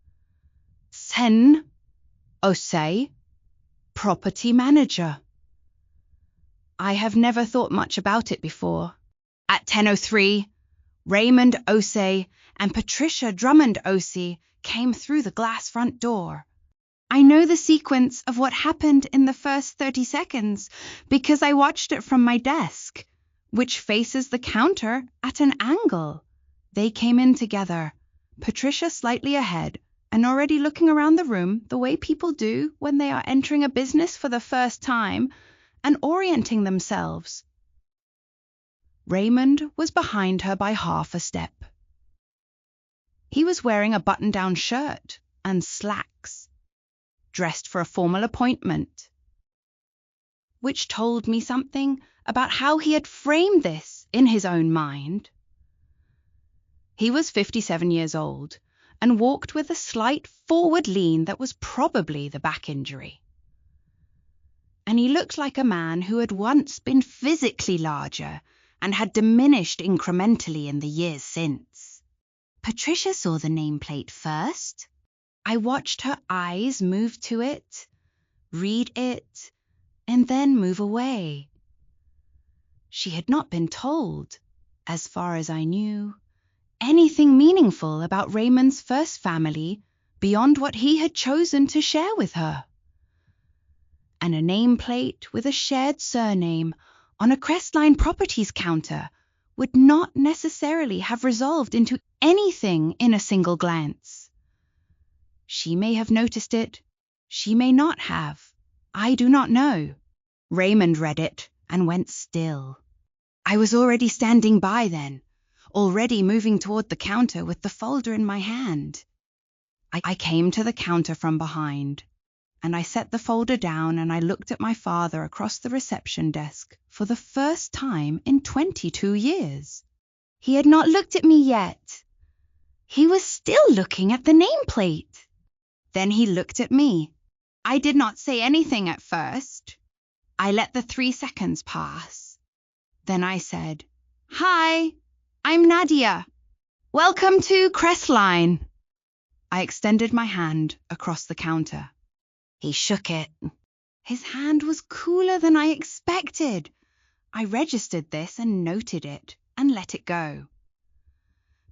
Sen Osei, property manager. I have never thought much about it before. At 10:03, Raymond Osei and Patricia Drummond-Osei came through the glass front door. I know the sequence of what happened in the first 30 seconds because I watched it from my desk, which faces the counter at an angle. They came in together, Patricia slightly ahead and already looking around the room the way people do when they are entering a business for the first time and orienting themselves. Raymond was behind her by half a step. He was wearing a button-down shirt and slacks, dressed for a formal appointment, which told me something about how he had framed this in his own mind. He was 57 years old and walked with a slight forward lean that was probably the back injury. And he looked like a man who had once been physically larger and had diminished incrementally in the years since. Patricia saw the nameplate first. I watched her eyes move to it, read it, and then move away. She had not been told, as far as I knew, anything meaningful about Raymond's first family beyond what he had chosen to share with her. And a nameplate with a shared surname on a Crestline Properties counter would not necessarily have resolved into anything in a single glance. She may have noticed it, She may not have. I do not know. Raymond read it and went still. I was already standing by then, already moving toward the counter with the folder in my hand. I came to the counter from behind, and I set the folder down and I looked at my father across the reception desk for the first time in 22 years. He had not looked at me yet. He was still looking at the nameplate. Then he looked at me. I did not say anything at first. I let the 3 seconds pass. Then I said, "Hi, I'm Nadia. Welcome to Crestline." I extended my hand across the counter. He shook it. His hand was cooler than I expected. I registered this and noted it and let it go.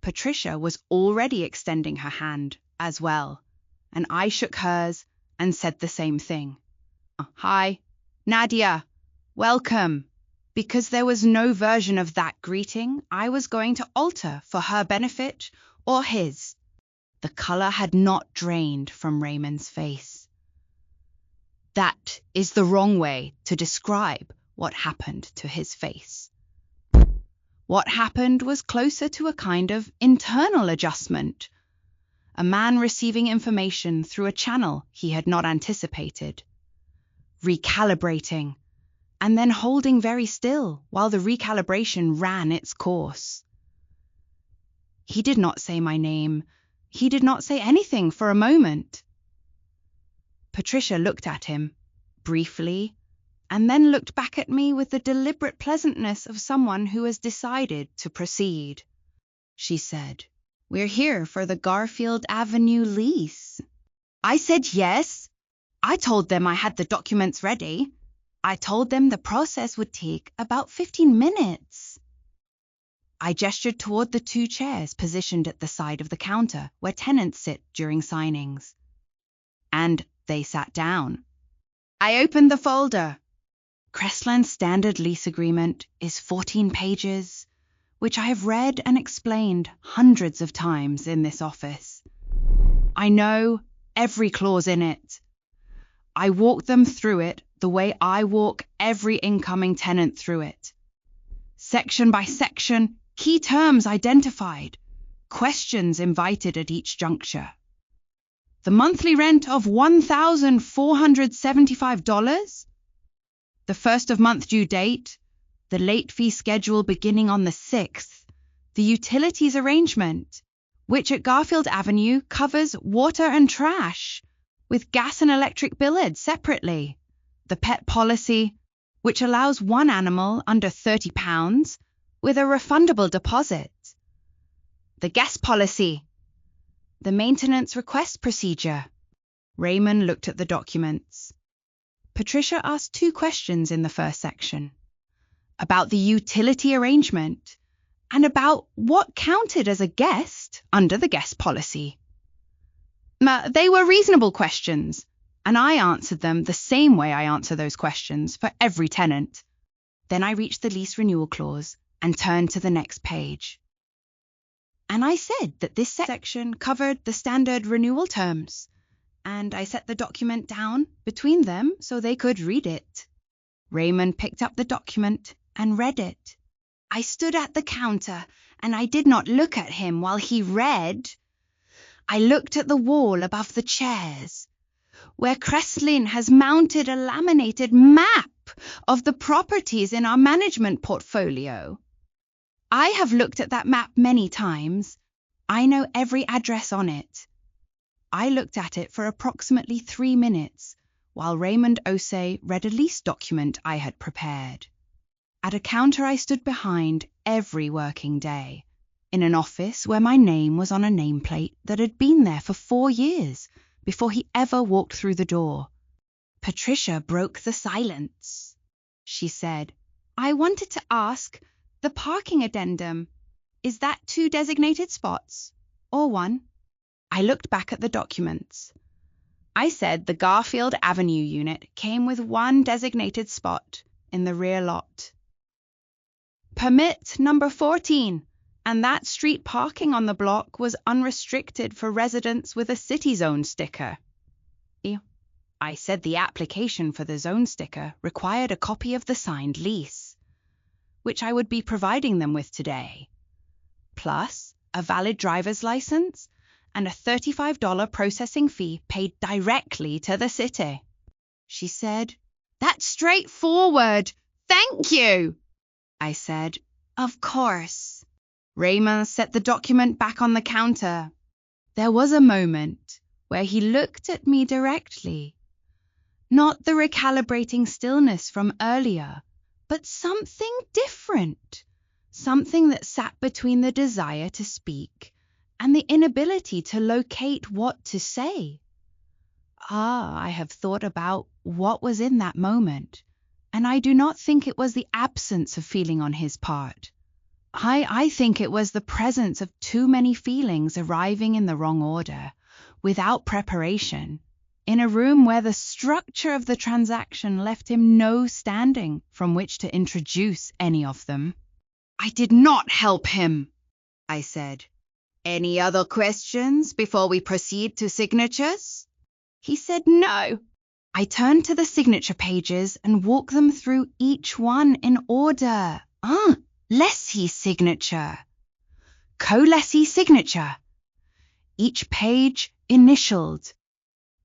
Patricia was already extending her hand as well, and I shook hers and said the same thing. "Hi, Nadia, welcome." Because there was no version of that greeting I was going to alter for her benefit or his. The color had not drained from Raymond's face. That is the wrong way to describe what happened to his face. What happened was closer to a kind of internal adjustment. A man receiving information through a channel he had not anticipated. Recalibrating, and then holding very still while the recalibration ran its course. He did not say my name. He did not say anything for a moment. Patricia looked at him, briefly, and then looked back at me with the deliberate pleasantness of someone who has decided to proceed. She said, "We're here for the Garfield Avenue lease." I said yes. I told them I had the documents ready. I told them the process would take about 15 minutes. I gestured toward the 2 chairs positioned at the side of the counter where tenants sit during signings. And they sat down. I opened the folder. Crestland's standard lease agreement is 14 pages, which I have read and explained hundreds of times in this office. I know every clause in it. I walk them through it the way I walk every incoming tenant through it. Section by section, key terms identified, questions invited at each juncture. The monthly rent of $1,475, the first of month due date, the late fee schedule beginning on the 6th, the utilities arrangement, which at Garfield Avenue covers water and trash, with gas and electric billed separately, the pet policy, which allows one animal under £30 with a refundable deposit, the guest policy, the maintenance request procedure. Raymond looked at the documents. Patricia asked 2 questions in the first section, about the utility arrangement and about what counted as a guest under the guest policy. They were reasonable questions, and I answered them the same way I answer those questions for every tenant. Then I reached the lease renewal clause and turned to the next page. And I said that this section covered the standard renewal terms, and I set the document down between them so they could read it. Raymond picked up the document and read it. I stood at the counter, and I did not look at him while he read. I looked at the wall above the chairs, where Crestline has mounted a laminated map of the properties in our management portfolio. I have looked at that map many times. I know every address on it. I looked at it for approximately 3 minutes while Raymond Osei read a lease document I had prepared. At a counter I stood behind every working day, in an office where my name was on a nameplate that had been there for 4 years before he ever walked through the door. Patricia broke the silence. She said, "I wanted to ask, the parking addendum, is that 2 designated spots or 1? I looked back at the documents. I said the Garfield Avenue unit came with 1 designated spot in the rear lot. Permit number 14, and that street parking on the block was unrestricted for residents with a City Zone sticker. I said the application for the zone sticker required a copy of the signed lease, which I would be providing them with today, plus a valid driver's license and a $35 processing fee paid directly to the city. She said, "That's straightforward. Thank you." I said, "Of course." Raymond set the document back on the counter. There was a moment where he looked at me directly. Not the recalibrating stillness from earlier, but something different. Something that sat between the desire to speak and the inability to locate what to say. I have thought about what was in that moment, and I do not think it was the absence of feeling on his part. I think it was the presence of too many feelings arriving in the wrong order, without preparation, in a room where the structure of the transaction left him no standing from which to introduce any of them. "I did not help him," I said. "Any other questions before we proceed to signatures?" He said no. I turned to the signature pages and walked them through each one in order. Lessee signature. Co-lessee signature. Each page initialed.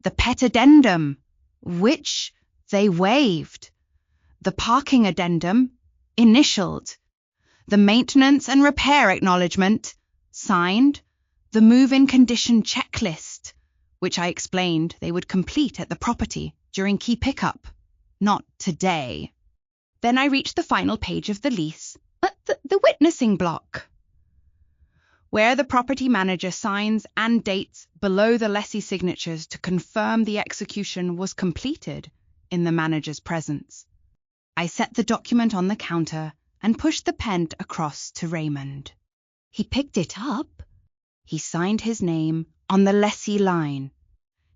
The pet addendum, which they waived. The parking addendum, initialed. The maintenance and repair acknowledgement, signed. The move-in condition checklist, which I explained they would complete at the property during key pickup, not today. Then I reached the final page of the lease, the witnessing block, where the property manager signs and dates below the lessee signatures to confirm the execution was completed in the manager's presence. I set the document on the counter and pushed the pen across to Raymond. He picked it up. He signed his name on the lessee line.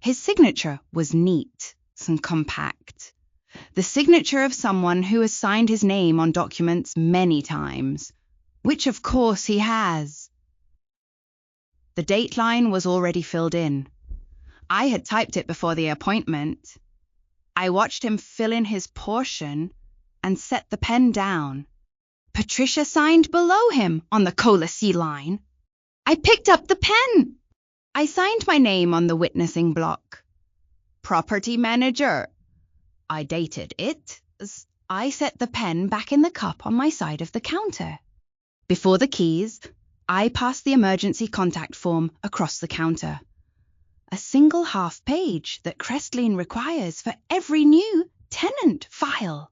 His signature was neat and compact. The signature of someone who has signed his name on documents many times, which of course he has. The date line was already filled in. I had typed it before the appointment. I watched him fill in his portion and set the pen down. Patricia signed below him on the co-lessee line. I picked up the pen. I signed my name on the witnessing block. Property manager. I dated it as I set the pen back in the cup on my side of the counter. Before the keys, I passed the emergency contact form across the counter. A single half page that Crestline requires for every new tenant file,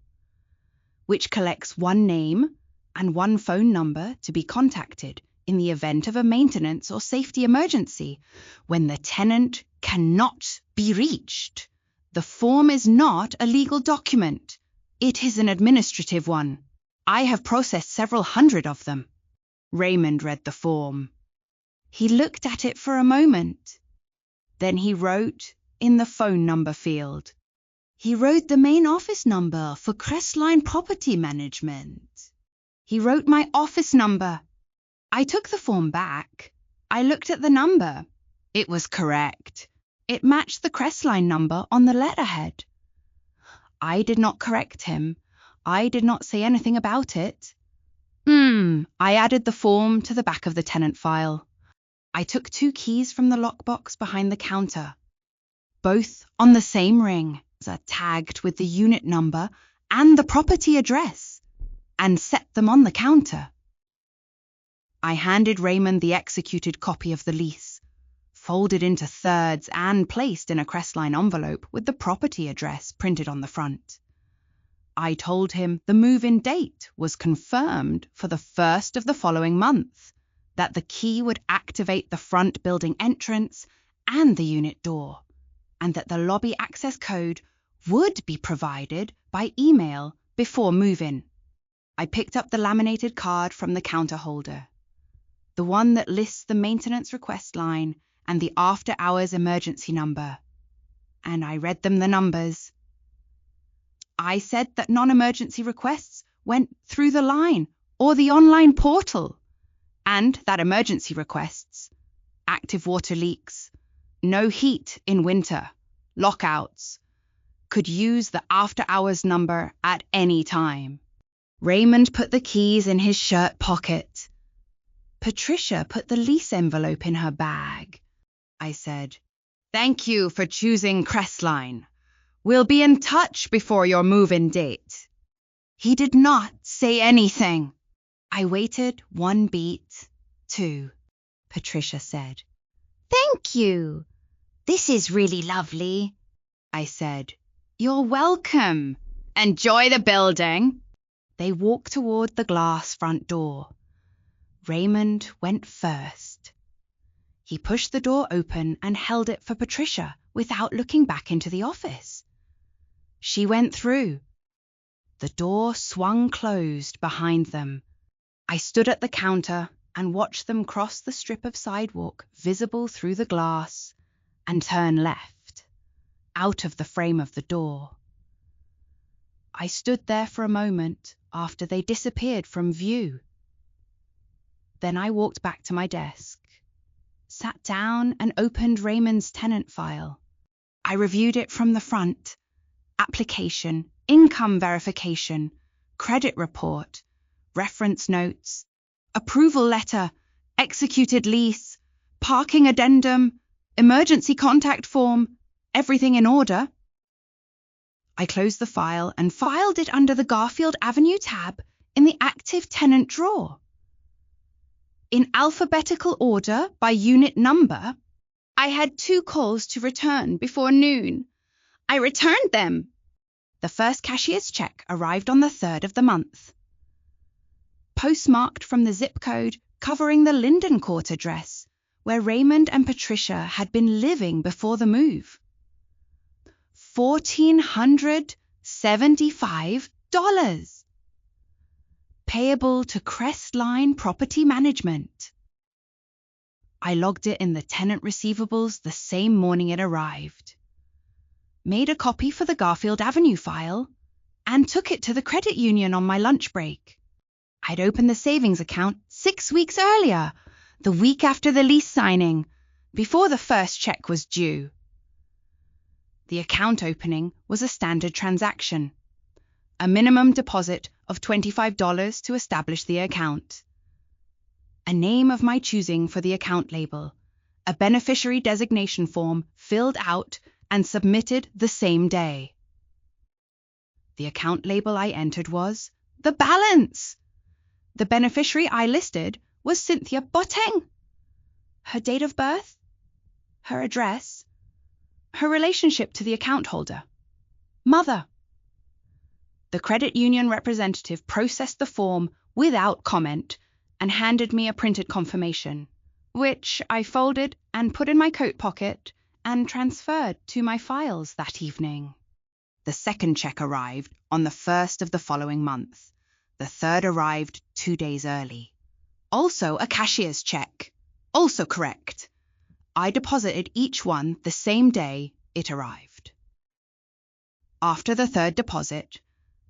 which collects one name and one phone number to be contacted in the event of a maintenance or safety emergency when the tenant cannot be reached. The form is not a legal document. It is an administrative one. I have processed several hundred of them. Raymond read the form. He looked at it for a moment. Then he wrote in the phone number field. He wrote the main office number for Crestline Property Management. He wrote my office number. I took the form back. I looked at the number. It was correct. It matched the Crestline number on the letterhead. I did not correct him. I did not say anything about it. I added the form to the back of the tenant file. I took 2 keys from the lockbox behind the counter. Both on the same ring, tagged with the unit number and the property address, and set them on the counter. I handed Raymond the executed copy of the lease, folded into thirds and placed in a Crestline envelope with the property address printed on the front. I told him the move-in date was confirmed for the 1st of the following month, that the key would activate the front building entrance and the unit door, and that the lobby access code would be provided by email before move-in. I picked up the laminated card from the counter holder, the one that lists the maintenance request line and the after-hours emergency number, and I read them the numbers. I said that non-emergency requests went through the line or the online portal, and that emergency requests, active water leaks, no heat in winter, lockouts, could use the after-hours number at any time. Raymond put the keys in his shirt pocket. Patricia put the lease envelope in her bag. I said, "Thank you for choosing Crestline. We'll be in touch before your move-in date." He did not say anything. I waited 1 beat, 2. Patricia said, "Thank you. This is really lovely." I said, "You're welcome. Enjoy the building." They walked toward the glass front door. Raymond went first. He pushed the door open and held it for Patricia without looking back into the office. She went through. The door swung closed behind them. I stood at the counter and watched them cross the strip of sidewalk visible through the glass and turn left, out of the frame of the door. I stood there for a moment after they disappeared from view. Then I walked back to my desk, sat down and opened Raymond's tenant file. I reviewed it from the front: application, income verification, credit report, reference notes, approval letter, executed lease, parking addendum, emergency contact form, everything in order. I closed the file and filed it under the Garfield Avenue tab in the active tenant drawer. In alphabetical order by unit number, I had 2 calls to return before noon. I returned them. The first cashier's check arrived on the 3rd of the month, postmarked from the zip code covering the Linden Court address, where Raymond and Patricia had been living before the move. $1,475, payable to Crestline Property Management. I logged it in the tenant receivables the same morning it arrived, made a copy for the Garfield Avenue file, and took it to the credit union on my lunch break. I'd opened the savings account 6 weeks earlier, the week after the lease signing, before the first check was due. The account opening was a standard transaction, a minimum deposit of $25 to establish the account, a name of my choosing for the account label, a beneficiary designation form filled out and submitted the same day. The account label I entered was the balance. The beneficiary I listed was Cynthia Boateng. Her date of birth, her address, her relationship to the account holder, mother. The credit union representative processed the form without comment and handed me a printed confirmation, which I folded and put in my coat pocket and transferred to my files that evening. The second check arrived on the 1st of the following month. The third arrived 2 days early. Also a cashier's check, also correct. I deposited each one the same day it arrived. After the third deposit,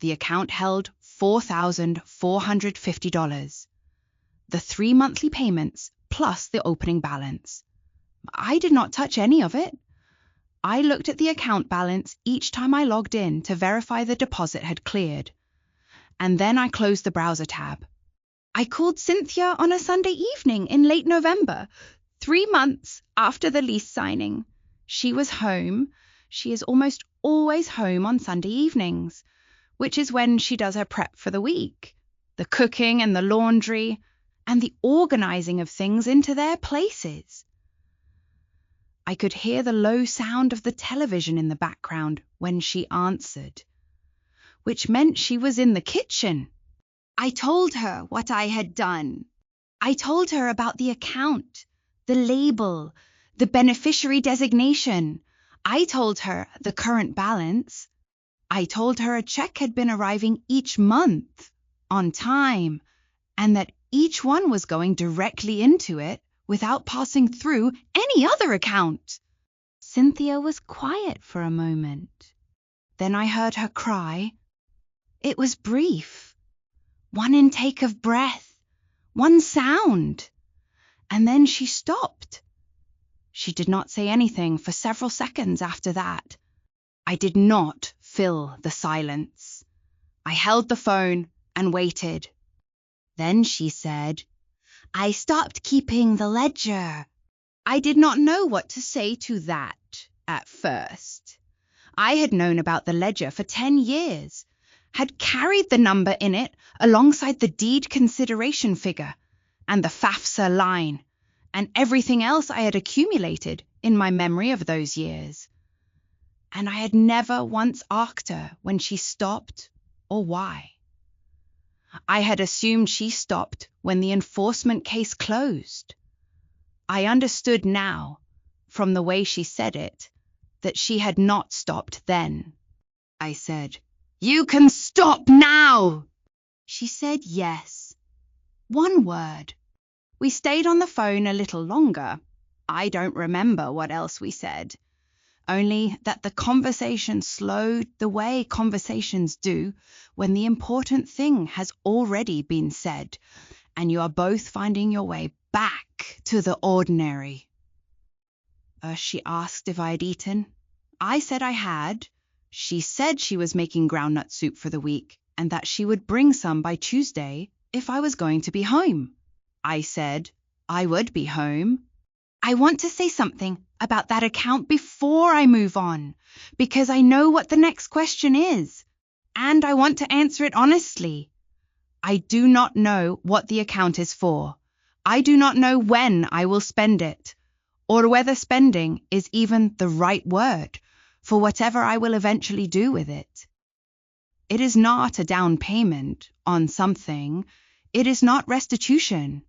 the account held $4,450, the 3 monthly payments plus the opening balance. I did not touch any of it. I looked at the account balance each time I logged in to verify the deposit had cleared, and then I closed the browser tab. I called Cynthia on a Sunday evening in late November, 3 months after the lease signing. She was home. She is almost always home on Sunday evenings, which is when she does her prep for the week, the cooking and the laundry, and the organizing of things into their places. I could hear the low sound of the television in the background when she answered, which meant she was in the kitchen. I told her what I had done. I told her about the account, the label, the beneficiary designation. I told her the current balance. I told her a check had been arriving each month, on time, and that each one was going directly into it without passing through any other account. Cynthia was quiet for a moment. Then I heard her cry. It was brief. One intake of breath, one sound, and then she stopped. She did not say anything for several seconds after that. I did not fill the silence. I held the phone and waited. Then she said, "I stopped keeping the ledger." I did not know what to say to that at first. I had known about the ledger for 10 years, had carried the number in it alongside the deed consideration figure and the FAFSA line and everything else I had accumulated in my memory of those years. And I had never once asked her when she stopped or why. I had assumed she stopped when the enforcement case closed. I understood now, from the way she said it, that she had not stopped then. I said, "You can stop now!" She said yes. One word. We stayed on the phone a little longer. I don't remember what else we said, only that the conversation slowed the way conversations do when the important thing has already been said and you are both finding your way back to the ordinary. She asked if I had eaten. I said I had. She said she was making groundnut soup for the week and that she would bring some by Tuesday if I was going to be home. I said I would be home. I want to say something about that account before I move on, because I know what the next question is, and I want to answer it honestly. I do not know what the account is for. I do not know when I will spend it, or whether spending is even the right word for whatever I will eventually do with it. It is not a down payment on something. It is not restitution.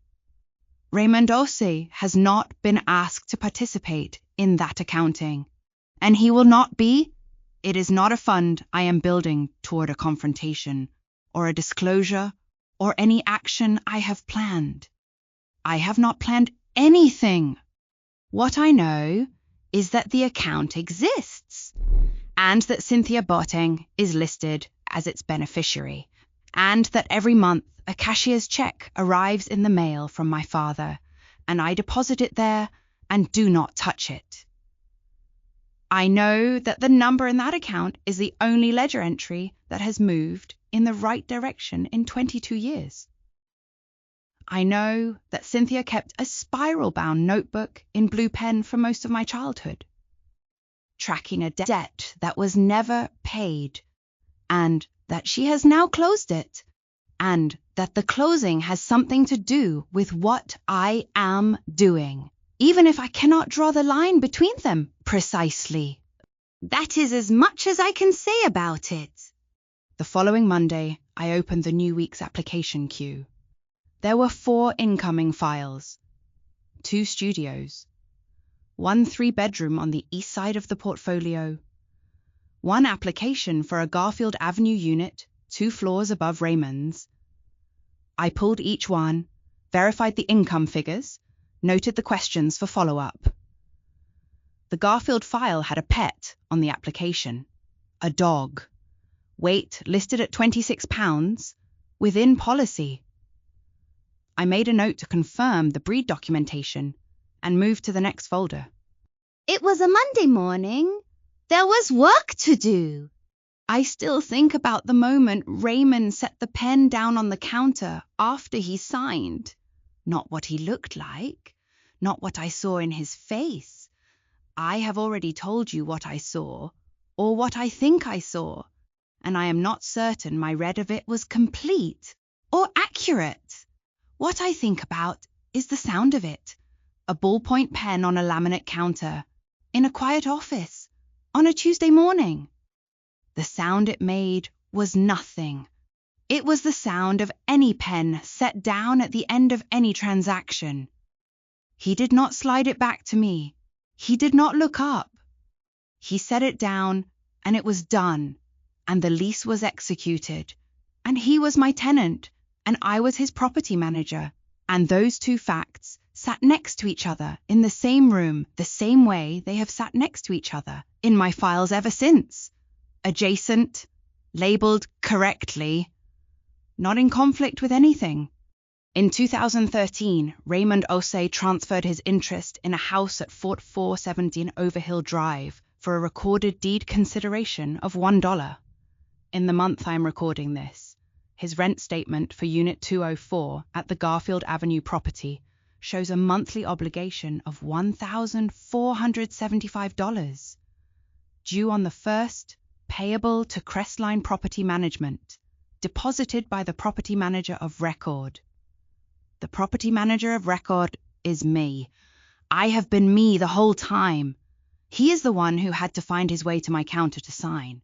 Raymond Osei has not been asked to participate in that accounting, and he will not be. It is not a fund I am building toward a confrontation, or a disclosure, or any action I have planned. I have not planned anything. What I know is that the account exists, and that Cynthia Boateng is listed as its beneficiary, and that every month a cashier's check arrives in the mail from my father, and I deposit it there and do not touch it. I know that the number in that account is the only ledger entry that has moved in the right direction in 22 years. I know that Cynthia kept a spiral-bound notebook in blue pen for most of my childhood, tracking a debt that was never paid, and that she has now closed it, and that the closing has something to do with what I am doing, even if I cannot draw the line between them precisely. That is as much as I can say about it. The following Monday, I opened the new week's application queue. There were 4 incoming files, 2 studios, 1 3-bedroom on the east side of the portfolio, 1 application for a Garfield Avenue unit 2 floors above Raymond's. I pulled each one, verified the income figures, noted the questions for follow-up. The Garfield file had a pet on the application, a dog. Weight listed at 26 pounds, within policy. I made a note to confirm the breed documentation and moved to the next folder. It was a Monday morning. There was work to do. I still think about the moment Raymond set the pen down on the counter after he signed. Not what he looked like, not what I saw in his face. I have already told you what I saw, or what I think I saw, and I am not certain my read of it was complete or accurate. What I think about is the sound of it, a ballpoint pen on a laminate counter, in a quiet office, on a Tuesday morning. The sound it made was nothing. It was the sound of any pen set down at the end of any transaction. He did not slide it back to me. He did not look up. He set it down, and it was done, and the lease was executed, and he was my tenant, and I was his property manager, and those 2 facts sat next to each other in the same room the same way they have sat next to each other in my files ever since. Adjacent, labeled correctly, not in conflict with anything. In 2013, Raymond Osei transferred his interest in a house at 4417 Overhill Drive for a recorded deed consideration of $1. In the month I am recording this, his rent statement for Unit 204 at the Garfield Avenue property shows a monthly obligation of $1,475, due on the 1st, payable to Crestline Property Management, deposited by the property manager of record. The property manager of record is me. I have been me the whole time. He is the one who had to find his way to my counter to sign.